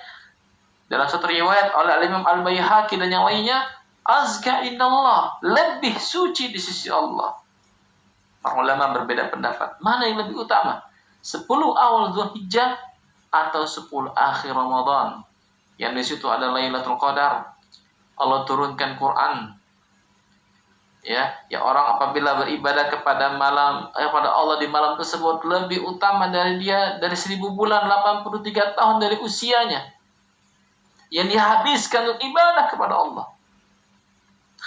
Dalam satu riwayat oleh Imam Al-Baihaqi dan yang lainnya, azka indallah, lebih suci di sisi Allah. Para ulama berbeda pendapat, mana yang lebih utama, 10 awal Dzulhijjah atau 10 akhir Ramadan, yang di situ ada Lailatul Qadar, Allah turunkan Quran. Ya orang apabila beribadah kepada kepada Allah di malam tersebut lebih utama dari 1000 bulan 83 tahun dari usianya yang dihabiskan untuk ibadah kepada Allah.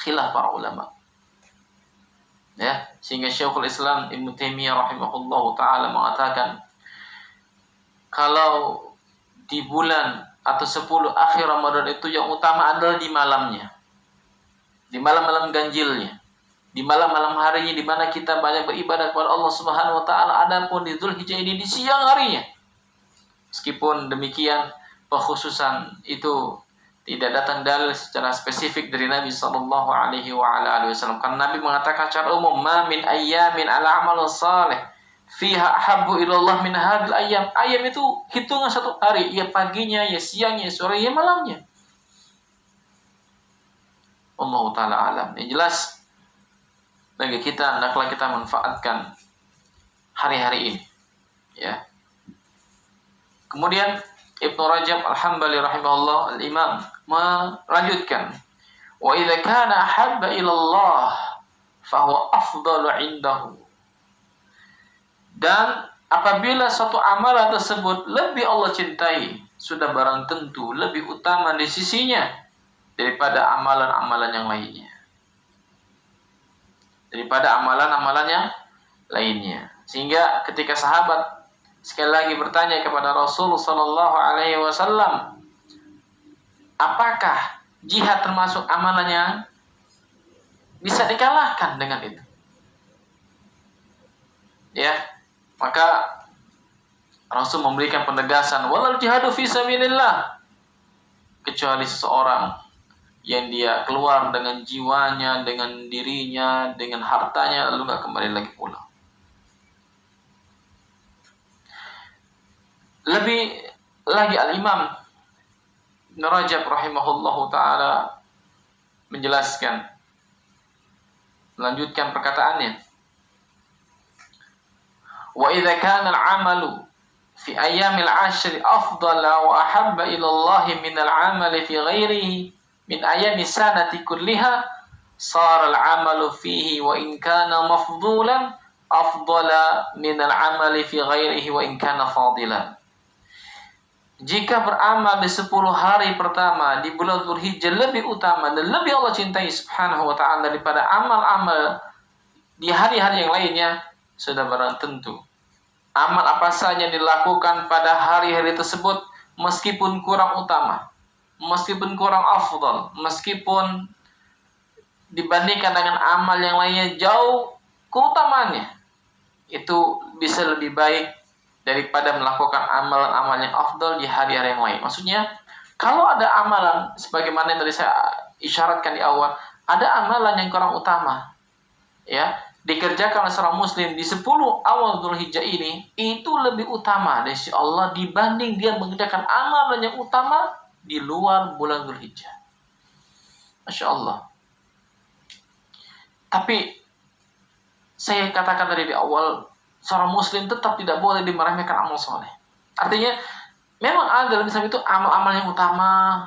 Khilaf para ulama. Ya, sehingga Syekhul Islam Ibnu Taimiyah rahimahullahu taala mengatakan, kalau di bulan atau 10 akhir Ramadan itu yang utama adalah di malamnya. Di malam-malam ganjilnya. Di malam-malam harinya di mana kita banyak beribadah kepada Allah Subhanahu wa taala. Adapun di Dzulhijjah ini di siang harinya. Meskipun demikian, pekhususan itu tidak datang dalil secara spesifik dari Nabi sallallahu alaihi wasallam. Karena Nabi mengatakan secara umum, "Ma min ayyamin ala amal salih fiha ahabbu ila Allah min hadhil ayyam." Ayam itu hitungan satu hari, ya paginya, ya siangnya, ya sore, ya malamnya. Allah taala alam. Yang jelas bagi kita, hendaklah kita manfaatkan hari-hari ini. Ya. Kemudian Ibnu Rajab Al-Hambali rahimahullah, al-Imam, melanjutkan, wa idza kana ahabba ila Allah fa huwa afdalu 'indahu. Dan apabila suatu amalan tersebut lebih Allah cintai, sudah barang tentu lebih utama di sisinya daripada amalan-amalan yang lainnya. Sehingga ketika sahabat sekali lagi bertanya kepada Rasul sallallahu alaihi wasallam, apakah jihad termasuk amalan yang bisa dikalahkan dengan itu? Ya, maka Rasul memberikan penegasan, walal jihadu fi sabilillah, kecuali seseorang yang dia keluar dengan jiwanya, dengan dirinya, dengan hartanya, lalu nggak kembali lagi pulang. Lebih lagi Al-Imam Ibn Rajab rahimahullahu ta'ala menjelaskan, melanjutkan perkataannya, wa idza kana al-'amalu fi ayyamil 'ashri afdala wa ahabba ila Allah min al-'amali fi ghairihi min ayyami sanati kulliha sara al-'amalu fihi wa in kana mafdulan afdala min al-'amali fi ghairihi wa in kana fadilan. Jika beramal di 10 hari pertama di bulan Dzulhijjah lebih utama dan lebih Allah cintai subhanahu wa ta'ala daripada amal-amal di hari-hari yang lainnya, sudah barang tentu amal apa saja yang dilakukan pada hari-hari tersebut, meskipun kurang utama, meskipun kurang afdal, meskipun dibandingkan dengan amal yang lainnya jauh keutamaannya, itu bisa lebih baik daripada melakukan amalan-amalan yang afdal di hari-hari yang lain. Maksudnya, kalau ada amalan sebagaimana yang tadi saya isyaratkan di awal, ada amalan yang kurang utama, ya, dikerjakan oleh seorang muslim di 10 awal Dzulhijjah ini, itu lebih utama dari sisi Allah dibanding dia mengerjakan amalan yang utama di luar bulan Dzulhijjah. Masya Allah. Tapi saya katakan tadi di awal, seorang muslim tetap tidak boleh meremehkan amal soleh. Artinya, memang ada dalam Islam itu amal-amal yang utama,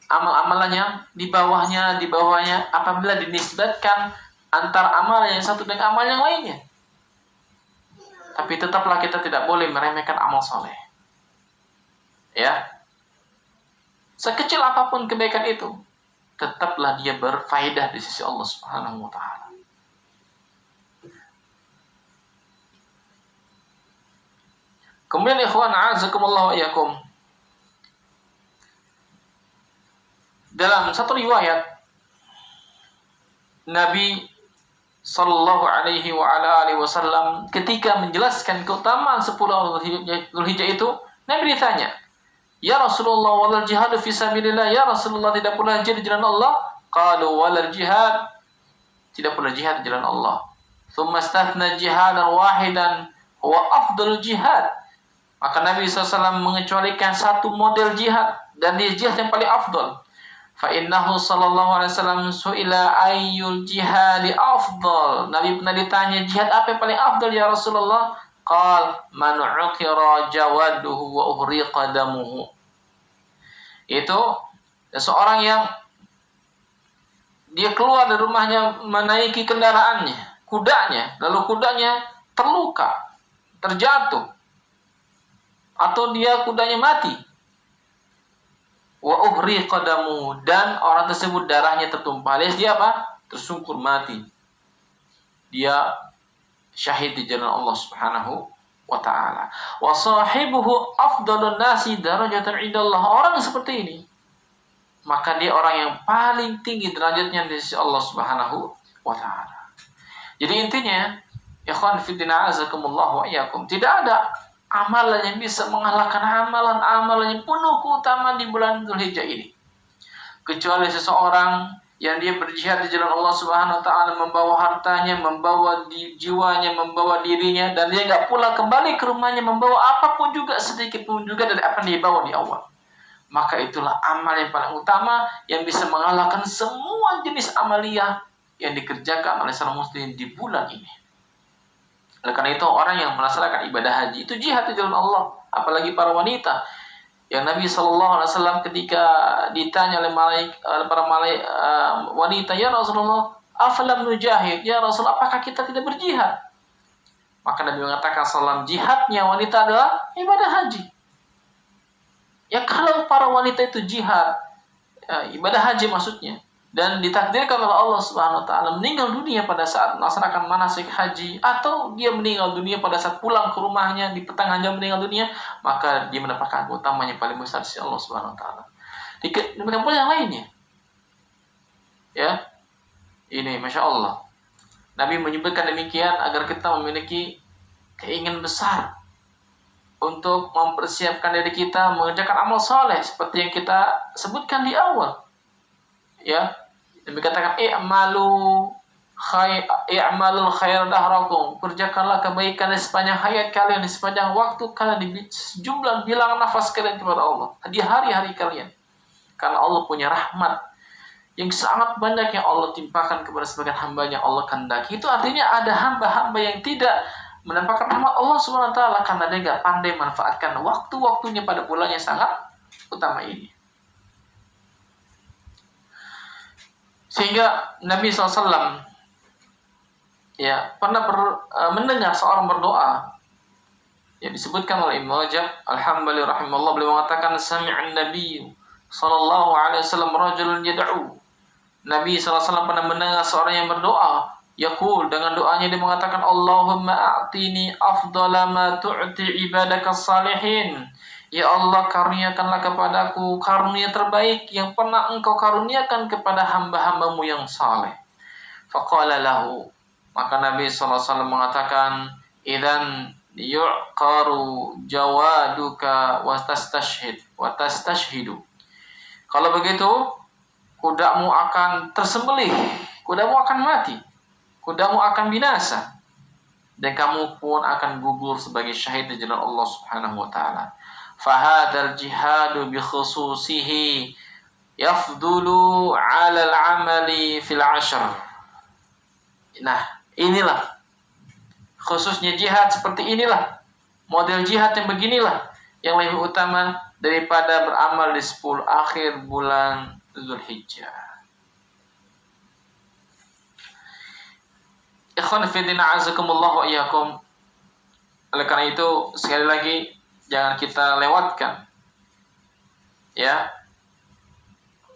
amal-amalan yang di bawahnya, apabila dinisbatkan antara amal yang satu dengan amal yang lainnya. Tapi tetaplah kita tidak boleh meremehkan amal soleh. Ya, sekecil apapun kebaikan itu, tetaplah dia berfaedah di sisi Allah Subhanahu wa ta'ala. Kemudian ikhwan a'azakumullah wa iyyakum, dalam satu riwayat Nabi sallallahu alaihi wa ala alihi wasallam ketika menjelaskan keutamaan 10 Dzulhijjah itu, Nabi ditanya, "Ya Rasulullah, walal jihad fi sabilillah?" Ya Rasulullah, tidak pula jihad di jalan Allah? Qalu walal jihad, tidak pula jihad di jalan Allah. Tsumma istathna jihadan wahidan huwa afdalul jihad. Maka Nabi SAW mengecualikan satu model jihad, dan dia jihad yang paling afdal. Fa'innahu sallallahu alaihi wasallam su'ila ayyul jihadi afdal. Nabi pernah ditanya, jihad apa yang paling afdal ya Rasulullah? Qal man uqira jawaduhu wa uhriqa damuhu. Itu seorang yang dia keluar dari rumahnya menaiki kendaraannya, kudanya, lalu kudanya terluka, terjatuh, atau dia kudanya mati. Wa uhriqa damu, dan orang tersebut darahnya tertumpah, alias dia apa? Tersungkur mati. Dia syahid di jalan Allah Subhanahu wa ta'ala. Wa sahibuhu afdalun nasi darajatan indallah. Orang seperti ini, maka dia orang yang paling tinggi derajatnya di sisi Allah Subhanahu wa ta'ala. Jadi intinya, ikhwan fillah azakumullah wa iyyakum, tidak ada amalan yang bisa mengalahkan amalan-amalan yang penuh keutamaan di bulan Dzulhijjah ini, kecuali seseorang yang dia berjihad di jalan Allah Subhanahu wa ta'ala, membawa hartanya, membawa jiwanya, membawa dirinya, dan dia nggak pula kembali ke rumahnya membawa apapun juga, sedikit pun juga dari apa yang dia bawa di awal. Maka itulah amal yang paling utama yang bisa mengalahkan semua jenis amaliyah yang dikerjakan oleh seorang muslim di bulan ini. Oleh karena itu, orang yang melaksanakan ibadah haji itu jihad di jalan Allah, apalagi para wanita. Yang Nabi SAW ketika ditanya oleh para wanita, "Ya Rasulullah, afalam nujahid?" Ya Rasul, apakah kita tidak berjihad? Maka Nabi mengatakan jihadnya wanita adalah ibadah haji. Ya, kalau para wanita itu jihad, ibadah haji maksudnya, dan ditakdirkan oleh Allah Subhanahu wa ta'ala meninggal dunia pada saat melaksanakan manasik haji, atau dia meninggal dunia pada saat pulang ke rumahnya di pertengahan jam meninggal dunia, maka dia mendapatkan keutamaan yang paling besar di Allah Subhanahu wa ta'ala. Demikian pula yang lainnya. Ya. Ini Masya Allah. Nabi menyebutkan demikian agar kita memiliki keinginan besar untuk mempersiapkan diri kita mengerjakan amal soleh seperti yang kita sebutkan di awal. Ya, Nabi katakan i'malul khair dahrakum, kerjakanlah kebaikan di sepanjang hayat kalian, di sepanjang waktu kalian, di jumlah bilangan nafas kalian kepada Allah, di hari-hari kalian. Karena Allah punya rahmat yang sangat banyak yang Allah timpakan kepada sebagian hambanya Allah kehendaki. Itu artinya ada hamba-hamba yang tidak mendapatkan rahmat Allah SWT karena dia nggak pandai manfaatkan waktu-waktunya pada bulan yang sangat utama ini. Sehingga Nabi SAW pernah mendengar seorang berdoa yang disebutkan oleh Ibnu Rajab Al-Hambali rahimahullah. Beliau mengatakan sami'an Nabi sallallahu alaihi wasallam rajulun yad'u. Nabi SAW pernah mendengar seorang yang berdoa. Yaqul, dengan doanya dia mengatakan, Allahumma a'tini afdala ma tu'ti ibadaka salihin. Ya Allah, karuniakanlah kepadaku karunia terbaik yang pernah engkau karuniakan kepada hamba-hambamu yang saleh. Faqala lahu, maka Nabi SAW mengatakan, idzan yu'qaru jawaduka wa tastashhidu. Kalau begitu, kudamu akan tersembelih, kudamu akan mati, kudamu akan binasa, dan kamu pun akan gugur sebagai syahid di jalan Allah Subhanahu wa taala. Fahadal jihadu bi khususihi yafdulu 'ala al-'amali fil 'ashr. Nah, inilah khususnya jihad seperti inilah, model jihad yang beginilah yang lebih utama daripada beramal di 10 akhir bulan Zulhijjah. Ikhwan fillah azakumullah wa iyyakum. Oleh karena itu sekali lagi jangan kita lewatkan ya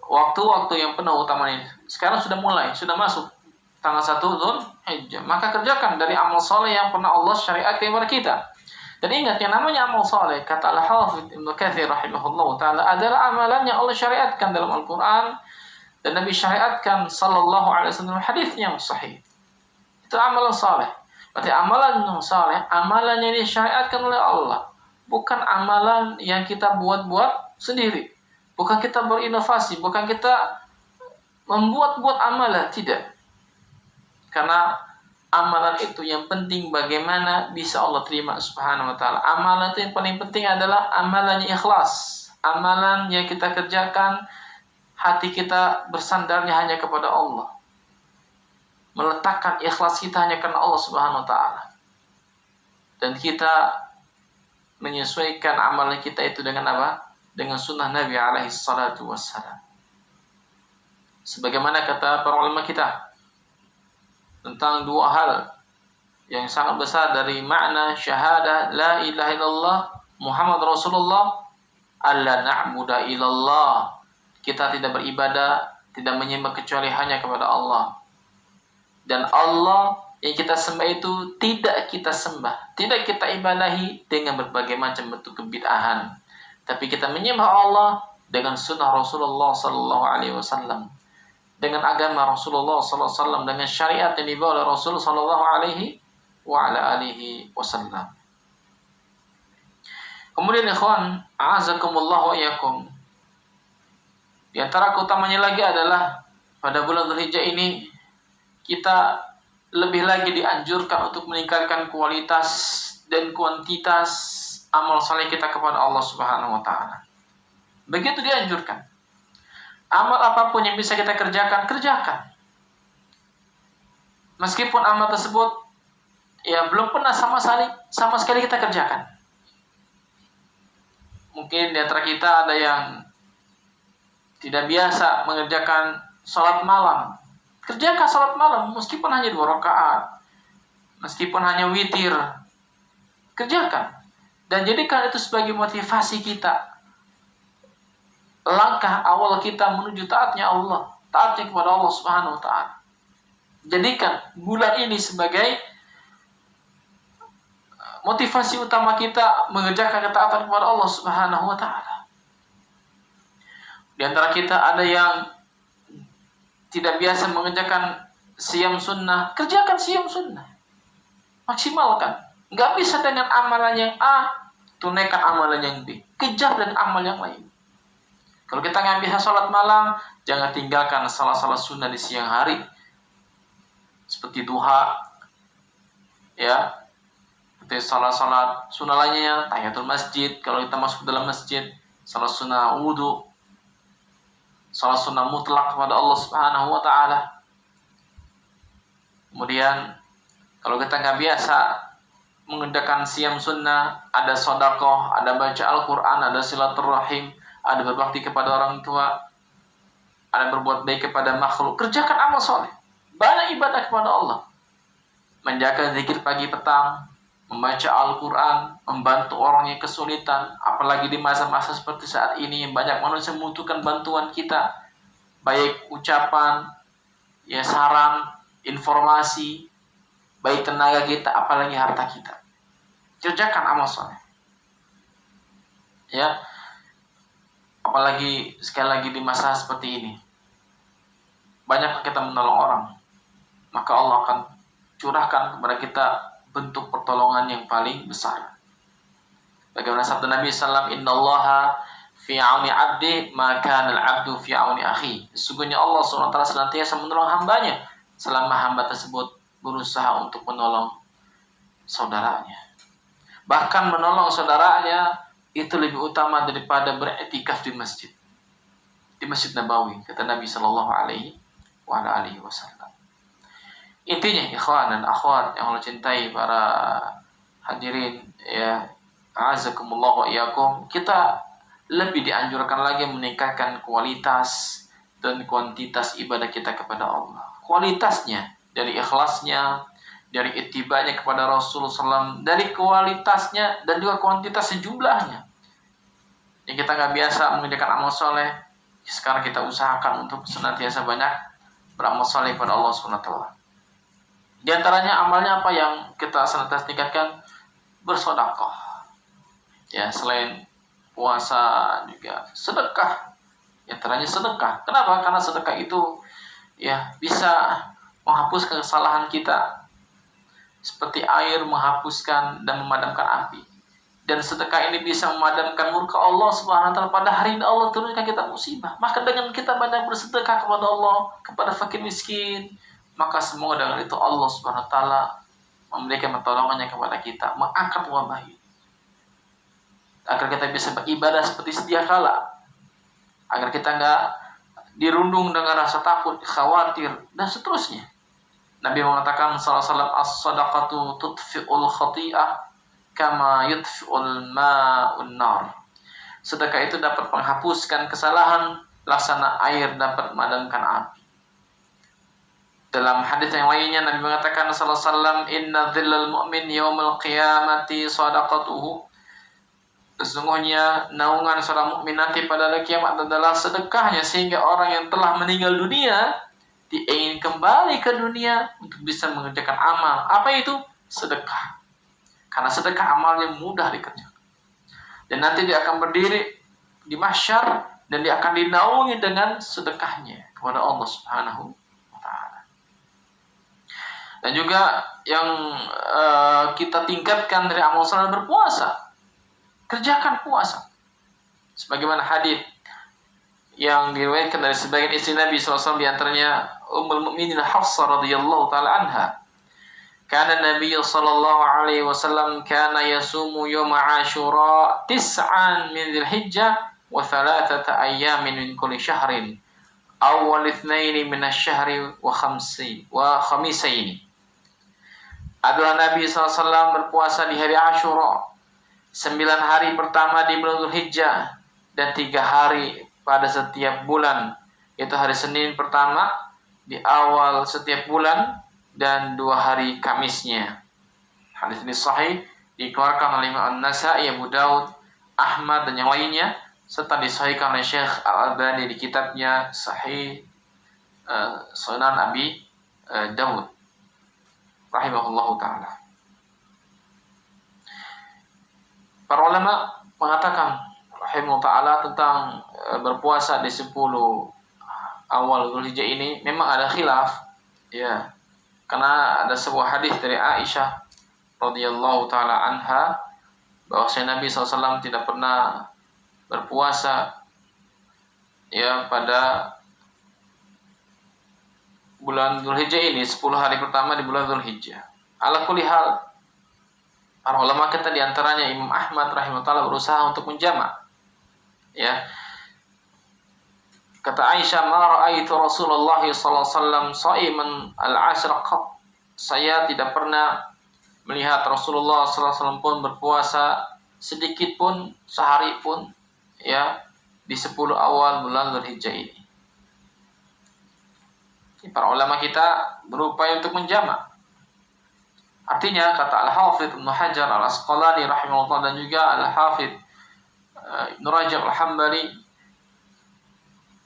waktu-waktu yang penuh utama ini. Sekarang sudah masuk tanggal 1 Zulhijjah. Maka kerjakan dari amal soleh yang pernah Allah syariatkan kepada kita. Dan ingat, yang namanya amal soleh, kata Al-Hafidz Ibnu Katsir rahimahullah ta'ala, adalah amalan yang Allah syariatkan dalam Al-Quran dan Nabi syariatkan sallallahu alaihi wasallam hadis yang sahih. Itu amalan soleh. Berarti amalan yang soleh, amalan yang disyariatkan oleh Allah, bukan amalan yang kita buat-buat sendiri, bukan kita berinovasi, bukan kita membuat-buat amalan, tidak. Karena amalan itu yang penting bagaimana bisa Allah terima subhanahu wa ta'ala. Amalan itu yang paling penting adalah amalan yang ikhlas, amalan yang kita kerjakan hati kita bersandarnya hanya kepada Allah, meletakkan ikhlas kita hanya karena Allah subhanahu wa ta'ala, dan kita menyesuaikan amalan kita itu dengan apa? Dengan sunnah Nabi alaihi salatu wassalam. Sebagaimana kata para ulama kita tentang dua hal yang sangat besar dari makna syahadah la ilaha illallah Muhammad Rasulullah, alla na'budu illallah, kita tidak beribadah, tidak menyembah kecuali hanya kepada Allah, dan Allah yang kita sembah itu tidak kita sembah, tidak kita ibadahi dengan berbagai macam bentuk kebid'ahan, tapi kita menyembah Allah dengan sunnah Rasulullah sallallahu alaihi wasallam, dengan agama Rasulullah sallallahu alaihi wasallam, dengan syariat yang dibawa oleh Rasul sallallahu alaihi wa ala alihi wasallam. Kemudian ikhwan, a'azakumullah wa iyyakum, di antara keutamanya lagi adalah pada bulan Dzulhijjah ini kita lebih lagi dianjurkan untuk meningkatkan kualitas dan kuantitas amal saleh kita kepada Allah Subhanahu wa taala. Begitu dianjurkan. Amal apapun yang bisa kita kerjakan, kerjakan. Meskipun amal tersebut belum pernah sama sekali kita kerjakan. Mungkin di antara kita ada yang tidak biasa mengerjakan sholat malam. Kerjakan sholat malam meskipun hanya 2 rakaat, meskipun hanya witir. Kerjakan dan jadikan itu sebagai motivasi kita. Langkah awal kita menuju taatnya kepada Allah Subhanahu wa taala. Jadikan bulan ini sebagai motivasi utama kita mengerjakan ketaatan kepada Allah Subhanahu wa taala. Di antara kita ada yang tidak biasa mengerjakan siyam sunnah, kerjakan siyam sunnah. Maksimalkan. Enggak bisa dengan amalan yang A, tunaikan amalan yang B. Kejar dengan amal yang lain. Kalau kita nggak bisa sholat malam, jangan tinggalkan salah-salah sunnah di siang hari. Seperti duha, ya. Seperti salat sunnah lainnya, tahiyatul masjid, kalau kita masuk dalam masjid, salat sunnah wudu, salat sunnah mutlak kepada Allah Subhanahu wa Ta'ala. Kemudian, kalau kita nggak biasa mengerjakan siam sunnah, ada sedekah, ada baca Al-Quran, ada silaturahim, ada berbakti kepada orang tua, ada berbuat baik kepada makhluk, kerjakan amal soleh, banyak ibadah kepada Allah, menjaga zikir pagi petang, membaca Al-Quran, membantu orang yang kesulitan, apalagi di masa-masa seperti saat ini, banyak manusia membutuhkan bantuan kita, baik ucapan, ya saran, informasi, baik tenaga kita, apalagi harta kita. Kerjakan amal soleh. Ya, apalagi sekali lagi di masa seperti ini, banyak kita menolong orang, maka Allah akan curahkan kepada kita bentuk pertolongan yang paling besar. Bagaimana sabda Nabi SAW, Innallaha fi auni abdi maka al-abdu fi auni akhi. Sesungguhnya Allah SWT senantiasa menolong hambanya selama hamba tersebut berusaha untuk menolong saudaranya. Bahkan menolong saudaranya itu lebih utama daripada beriktikaf di masjid. Di Masjid Nabawi, kata Nabi Sallallahu Alaihi Wasallam. Intinya, ikhwan dan akhwat yang Allah cintai, para hadirin, ya, a'azakumullah wa iyyakum, kita lebih dianjurkan lagi meningkatkan kualitas dan kuantitas ibadah kita kepada Allah. Kualitasnya dari ikhlasnya, dari ittibanya kepada Rasulullah SAW, dari kualitasnya dan juga kuantitasnya, jumlahnya. Yang kita nggak biasa mengerjakan amal soleh, sekarang kita usahakan untuk senantiasa banyak beramal soleh kepada Allah SWT. Di antaranya amalnya apa yang kita senantiasa tingkatkan? Bersedekah. Ya, selain puasa juga sedekah. Di antaranya sedekah. Kenapa? Karena sedekah itu ya bisa menghapuskan kesalahan kita, seperti air menghapuskan dan memadamkan api. Dan sedekah ini bisa memadamkan murka Allah Subhanahu wa Ta'ala pada hari ini Allah turunkan kita musibah. Maka dengan kita banyak bersedekah kepada Allah, kepada fakir miskin, maka semoga dengan itu Allah Subhanahu wa Ta'ala memberikan pertolongannya kepada kita, mengangkat wabah ini, agar kita bisa beribadah seperti sedia kala, agar kita nggak dirundung dengan rasa takut, khawatir, dan seterusnya. Nabi mengatakan salam as-sadaqatu tudfi'ul khati'ah kama yudfi'ul ma'un nar. Sedekah itu dapat menghapuskan kesalahan, laksana air dapat memadamkan api. Dalam hadis yang lainnya Nabi mengatakan sallallahu alaihi wasallam, inna dhillal mu'min yaumil qiyamati sadaqatuhu. Sesungguhnya naungan seorang mukmin nanti pada hari kiamat adalah sedekahnya, sehingga orang yang telah meninggal dunia ingin kembali ke dunia untuk bisa mengerjakan amal. Apa itu? Sedekah. Karena sedekah amalnya mudah dikerjakan. Dan nanti dia akan berdiri di mahsyar dan dia akan dinaungi dengan sedekahnya kepada Allah Subhanahu wa Ta'ala. Dan juga yang kita tingkatkan dari amal salat berpuasa. Kerjakan puasa. Sebagaimana hadis yang diriwayatkan dari sebagian istri Nabi SAW, di antaranya Ummul Mukminin Hafsah radhiyallahu taala anha. Kana Nabi sallallahu alaihi wasallam kana yasumu yawm Ashura 9 min Dzulhijjah wa 3 ayyamin min kulli syahrin. Awwal itsnaini min asy-syahri wa khamisaini. Adalah Nabi SAW berpuasa di hari Ashura, 9 hari pertama di bulan Dzulhijjah dan 3 hari pada setiap bulan, yaitu hari Senin pertama di awal setiap bulan dan 2 hari Kamisnya. Hadis ini sahih, dikeluarkan oleh Imam An-Nasa'i, Abu Daud, Ahmad dan yang lainnya, serta disahihkan oleh Syekh Al-Albani di kitabnya Sahih Sunan Abi Daud rahimahullahu ta'ala. Para ulama mengatakan rahimahullahu ta'ala tentang berpuasa di 10 awal Dzulhijjah ini memang ada khilaf, ya, karena ada sebuah hadis dari Aisyah radhiyallahu ta'ala anha bahwasanya Nabi SAW tidak pernah berpuasa ya pada bulan Dzulhijjah ini, 10 hari pertama di bulan Dzulhijjah. Ala kulli hal, para ulama kita diantaranya Imam Ahmad rahimahullah berusaha untuk menjamak. Ya, kata Aisyah, "Ma ra'aitu Rasulullah sallallahu alaihi wasallam sha'iman al-'ashr qat." Saya tidak pernah melihat Rasulullah sallallahu alaihi wasallam pun berpuasa sedikit pun, sehari pun ya di 10 awal bulan Dzulhijjah ini. Para ulama kita berupaya untuk menjamak. Artinya kata Al-Hafidz Ibnu Hajar Al-Asqalani rahimahullah dan juga Al-Hafidz Ibnu Rajab Al-Hambali,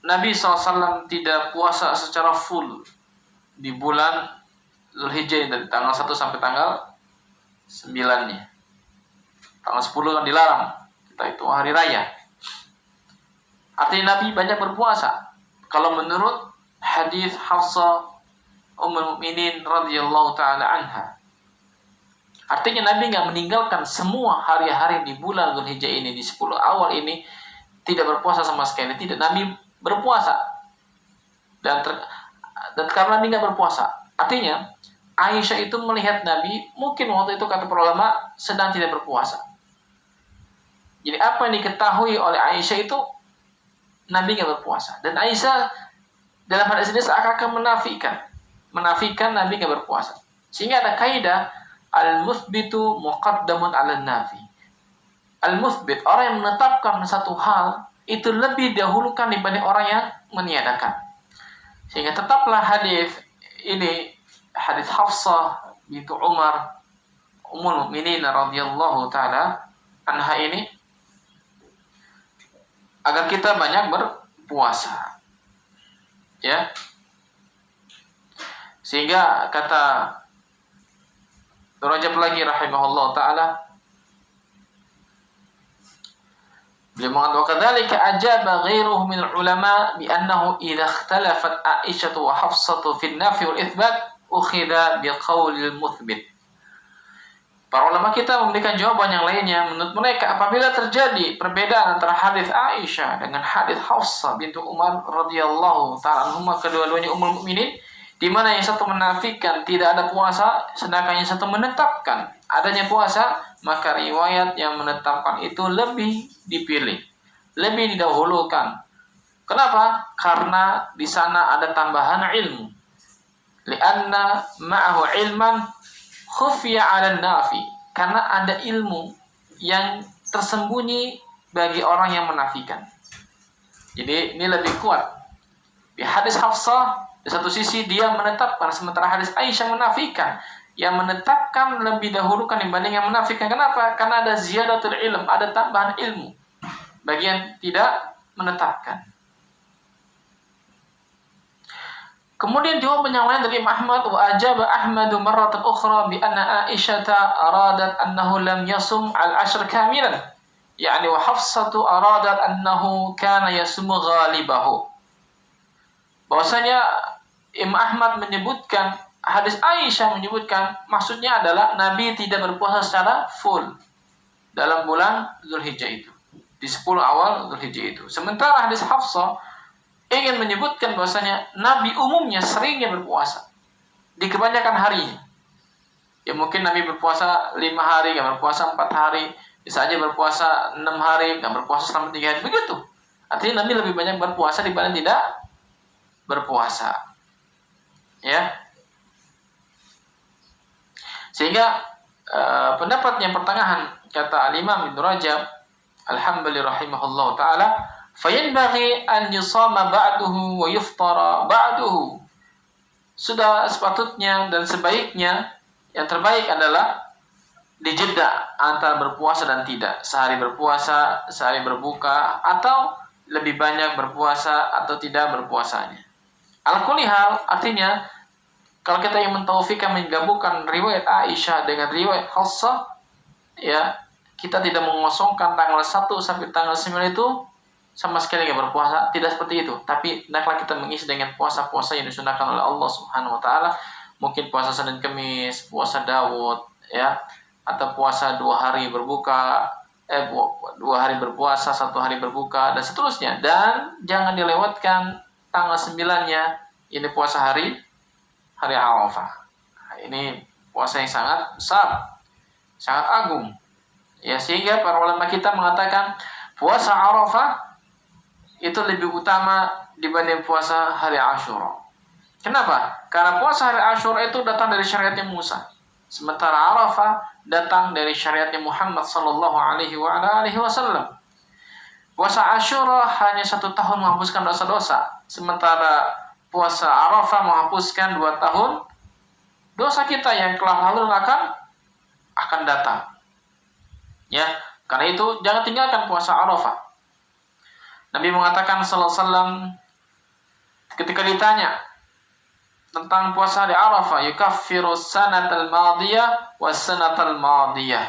Nabi SAW tidak puasa secara full di bulan Dzulhijjah dari tanggal 1 sampai tanggal 9-nya. Tanggal 10 kan dilarang, kita itu hari raya. Artinya Nabi banyak berpuasa. Kalau menurut hadis Hafsah Ummul Mukminin radhiyallahu taala anha, artinya Nabi nggak meninggalkan semua hari-hari di bulan Dzulhijjah ini, di 10 awal ini tidak berpuasa sama sekali. Tidak, Nabi berpuasa. Dan karena Nabi nggak berpuasa, artinya Aisyah itu melihat Nabi, mungkin waktu itu kata para ulama sedang tidak berpuasa. Jadi apa yang diketahui oleh Aisyah itu Nabi nggak berpuasa. Dan Aisyah dalam hadis ini seakan-akan menafikan Nabi nggak berpuasa. Sehingga ada kaidah al-muthbitu muqaddamun 'ala nafi. Al-muthbit, orang yang menetapkan satu hal itu lebih dahulukan dibanding orang yang meniadakan. Sehingga tetaplah hadis ini, hadis Hafsah bintu Umar Ummul Mukminin radhiyallahu taala anha ini, agar kita banyak berpuasa. Ya. Sehingga kata Rajab lagi rahimahullah taala, beliau mengatakan kadzalika ajaba ghairuhu min ulama bi annahu idza ikhtalafat Aisyah wa Hafsah fi an-nafi wal itsbat ukhidha bi qaulil muthbit. Para ulama kita memberikan jawaban yang lainnya. Menurut mereka, apabila terjadi perbedaan antara hadis Aisyah dengan hadis Hafsah bintu Umar radhiyallahu ta'ala anhuma, kedua-duanya ummul mukminin, di mana yang satu menafikan tidak ada puasa, sedangkan yang satu menetapkan adanya puasa, maka riwayat yang menetapkan itu lebih dipilih, lebih didahulukan. Kenapa? Karena di sana ada tambahan ilmu. Lianna ma'ahu ilman khufiya 'ala nafi, karena ada ilmu yang tersembunyi bagi orang yang menafikan. Jadi ini lebih kuat. Di hadis Hafsah, di satu sisi dia menetapkan, sementara hadis Aisyah menafikan. Yang menetapkan lebih dahulukan dibanding yang menafikan. Kenapa? Karena ada ziyadatul ilm, ada tambahan ilmu bagi yang tidak menetapkan. Kemudian jawaban yang lain dari Ahmad, wa ajaba Ahmadu marratan ukhra bi anna Aisyah aradat annahu lam yasum al-ashr kamilan, yani wa Hafsatu aradat annahu kana yasum ghalibahu. Bahwasanya Imam Ahmad menyebutkan, hadis Aisyah menyebutkan, maksudnya adalah Nabi tidak berpuasa secara full dalam bulan Dzulhijjah itu, di 10 awal Dzulhijjah itu. Sementara hadis Hafsah ingin menyebutkan bahwasanya Nabi umumnya seringnya berpuasa di kebanyakan harinya. Ya mungkin Nabi berpuasa 5 hari, nggak berpuasa 4 hari, bisa aja berpuasa 6 hari, nggak berpuasa selama 3 hari, begitu. Artinya Nabi lebih banyak berpuasa dibanding tidak berpuasa. Ya. Sehingga pendapat yang pertengahan, kata Al-Imam Ibnu Rajab Al-Hambali rahimahullah ta'ala, fayanbaghi an yusama ba'duhu wa yuftara ba'duhu. Sudah sepatutnya dan sebaiknya, yang terbaik adalah dijeda antara berpuasa dan tidak. Sehari berpuasa, sehari berbuka, atau lebih banyak berpuasa atau tidak berpuasanya. Al-kulli hal, artinya kalau kita ingin mentaufikan, menggabungkan riwayat Aisyah dengan riwayat Hafsah, ya, kita tidak mengosongkan tanggal 1 sampai tanggal 9 itu sama sekali nggak berpuasa, tidak seperti itu. Tapi hendaklah kita mengisi dengan puasa-puasa yang disunahkan oleh Allah Subhanahu wa taala. Mungkin puasa Senin Kamis, puasa Daud, ya, atau puasa 2 hari berbuka, 2 hari berpuasa, 1 hari berbuka, dan seterusnya. Dan jangan dilewatkan tanggal 9-nya, ini puasa hari Arafah. Nah, ini puasa yang sangat besar, sangat agung. Ya, sehingga para ulama kita mengatakan puasa Arafah itu lebih utama dibanding puasa hari Asyura. Kenapa? Karena puasa hari Asyura itu datang dari syariatnya Musa, sementara Arafah datang dari syariatnya Muhammad sallallahu alaihi wasallam. Puasa Asyura hanya 1 tahun menghapuskan dosa-dosa, sementara puasa Arafah menghapuskan 2 tahun dosa kita yang telah lalu akan datang. Ya, karena itu jangan tinggalkan puasa Arafah. Nabi mengatakan sallallahu alaihi wasallam ketika ditanya tentang puasa di Arafah, yukaffiru sanatal madiyah was sanatal madiyah.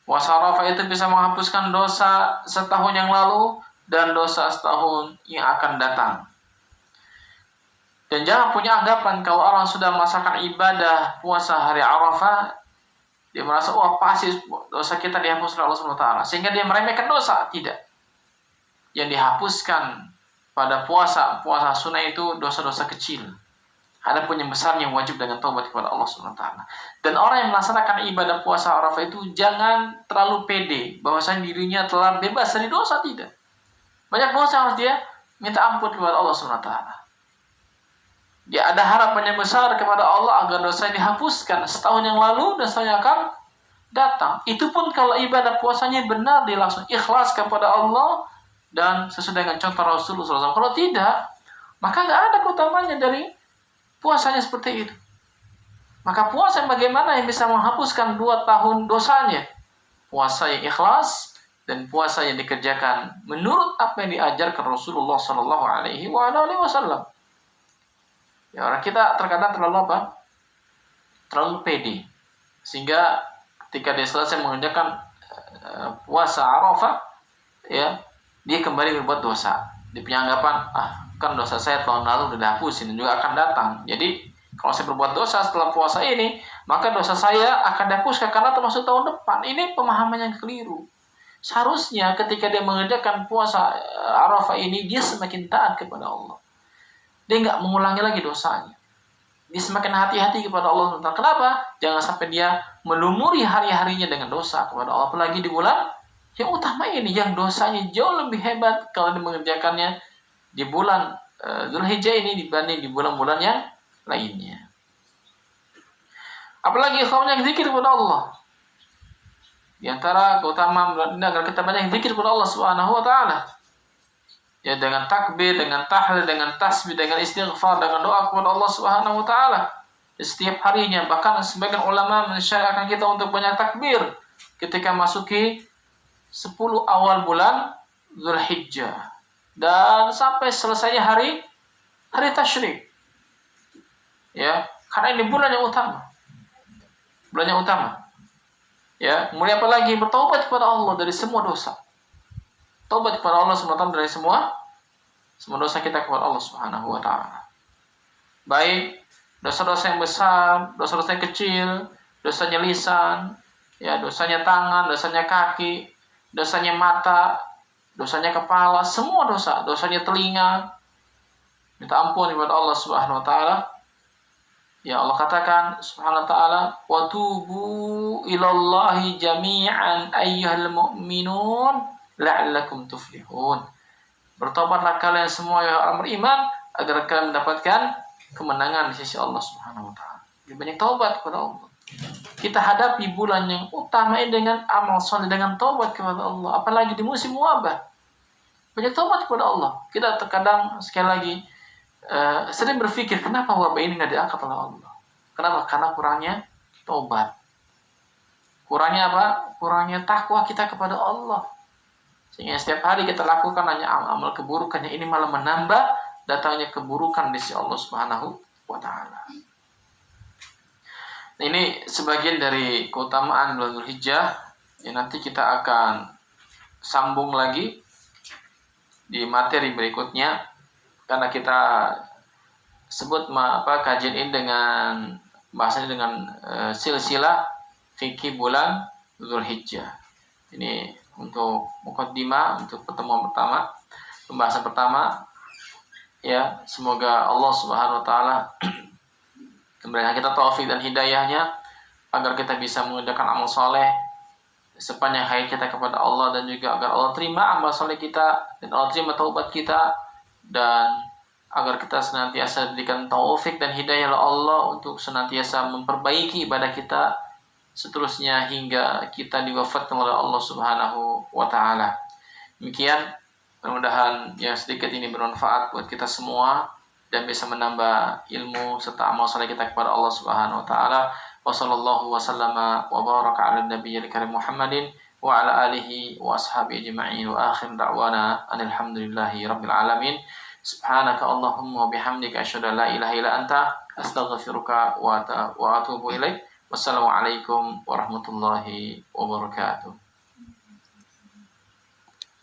Puasa Arafah itu bisa menghapuskan dosa setahun yang lalu dan dosa setahun yang akan datang. Dan jangan punya anggapan kalau orang sudah melaksanakan ibadah puasa hari Arafah, dia merasa pasti dosa kita dihapus oleh Allah SWT, sehingga dia meremehkan dosa. Tidak. Yang dihapuskan pada puasa sunnah itu dosa-dosa kecil. Adapun yang besar yang wajib dengan taubat kepada Allah SWT. Dan orang yang melaksanakan ibadah puasa Arafah itu jangan terlalu pede bahwasanya dirinya telah bebas dari dosa. Tidak. Banyak dosa harus dia minta ampun kepada Allah SWT. Dia ada harapan yang besar kepada Allah agar dosa dihapuskan setahun yang lalu dan setahun yang akan datang. Itu pun kalau ibadah puasanya benar, dia langsung ikhlas kepada Allah dan sesuai dengan contoh Rasulullah SAW. Kalau tidak, maka nggak ada keutamanya dari puasanya seperti itu. Maka puasa bagaimana yang bisa menghapuskan 2 tahun dosanya? Puasa yang ikhlas dan puasa yang dikerjakan menurut apa yang diajarkan Rasulullah SAW. Ya, orang kita terkadang terlalu terlalu pede, sehingga ketika dia selesai mengerjakan puasa Arafah, ya, dia kembali berbuat dosa. Dia punya anggapan, kan dosa saya tahun lalu sudah dihapusin dan juga akan datang. Jadi kalau saya berbuat dosa setelah puasa ini, maka dosa saya akan dihapuskan karena termasuk tahun depan. Ini pemahaman yang keliru. Seharusnya ketika dia mengerjakan puasa Arafah ini, dia semakin taat kepada Allah. Dia nggak mengulangi lagi dosanya. Dia semakin hati-hati kepada Allah. Kenapa? Jangan sampai dia melumuri hari-harinya dengan dosa kepada Allah. Apalagi di bulan yang utama ini, yang dosanya jauh lebih hebat kalau dia mengerjakannya di bulan Dzulhijjah ini dibanding di bulan-bulan yang lainnya. Apalagi kaumnya yang zikir kepada Allah. Di antara keutamaan bulan ini agar kita banyak zikir kepada Allah Subhanahu wa taala. Ya, dengan takbir, dengan tahlil, dengan tasbih, dengan istighfar, dengan doa kepada Allah Subhanahu wa taala setiap harinya. Bahkan sebagian ulama mensyariatkan kita untuk banyak takbir ketika masuki 10 awal bulan Dzulhijjah dan sampai selesainya hari tasyrik. Ya, karena ini bulan yang utama. Bulan yang utama. Ya, kemudian apa lagi? Bertaubat kepada Allah dari semua dosa. Taubat kepada Allah SWT dari semua dosa kita kepada Allah Subhanahu wa taala. Baik dosa-dosa yang besar, dosa-dosa yang kecil, dosanya lisan, ya, dosanya tangan, dosanya kaki, dosanya mata, dosanya kepala, semua dosa, dosanya telinga. Minta ampun kepada Allah Subhanahu wa taala. Ya, Allah katakan Subhanahu wa taala, "Wa tubu ilallahi jami'an ayyuhal mu'minun la'allakum tuflihun." Bertobatlah kalian semua ya orang beriman agar kalian mendapatkan kemenangan di sisi Allah Subhanahu wa taala. Banyak taubat kepada Allah. Kita hadapi bulan yang utama ini dengan amal saleh, dengan taubat kepada Allah, apalagi di musim wabah. Banyak taubat kepada Allah. Kita terkadang sekali lagi sering berpikir, kenapa wabah ini nggak diangkat oleh Allah? Kenapa? Karena kurangnya taubat. Kurangnya apa? Kurangnya takwa kita kepada Allah. Sehingga setiap hari kita lakukan hanya amal keburukan, yang ini malah menambah datangnya keburukan di sisi Allah Subhanahu wa taala. Nah, ini sebagian dari keutamaan bulan Dzulhijjah yang nanti kita akan sambung lagi di materi berikutnya, karena kita sebut kajian ini dengan bahasanya dengan silsilah fikih bulan Dzulhijjah. Ini untuk mukaddimah, untuk pertemuan pertama, pembahasan pertama. Ya, semoga Allah Subhanahu wa taala memberikan kita taufik dan hidayahnya agar kita bisa mengerjakan amal soleh sepanjang hayat kita kepada Allah, dan juga agar Allah terima amal soleh kita dan Allah terima taubat kita, dan agar kita senantiasa diberikan taufik dan hidayah oleh Allah untuk senantiasa memperbaiki ibadah kita seterusnya hingga kita diwafatkan oleh Allah Subhanahu wa taala. Demikian, mudah-mudahan yang sedikit ini bermanfaat buat kita semua dan bisa menambah ilmu serta amal saleh kita kepada Allah Subhanahu wa taala. Wa sallallahu wa sallama wa baraka ala nabiyil karim Muhammadin wa ala alihi wa ashabihi ajma'in, wa akhir da'wana alhamdulillahi rabbil alamin. Subhanaka Allahumma wa bihamdika asyhadu an la ilaha illa anta astaghfiruka wa atubu ilaik. Wassalamualaikum warahmatullahi wabarakatuh.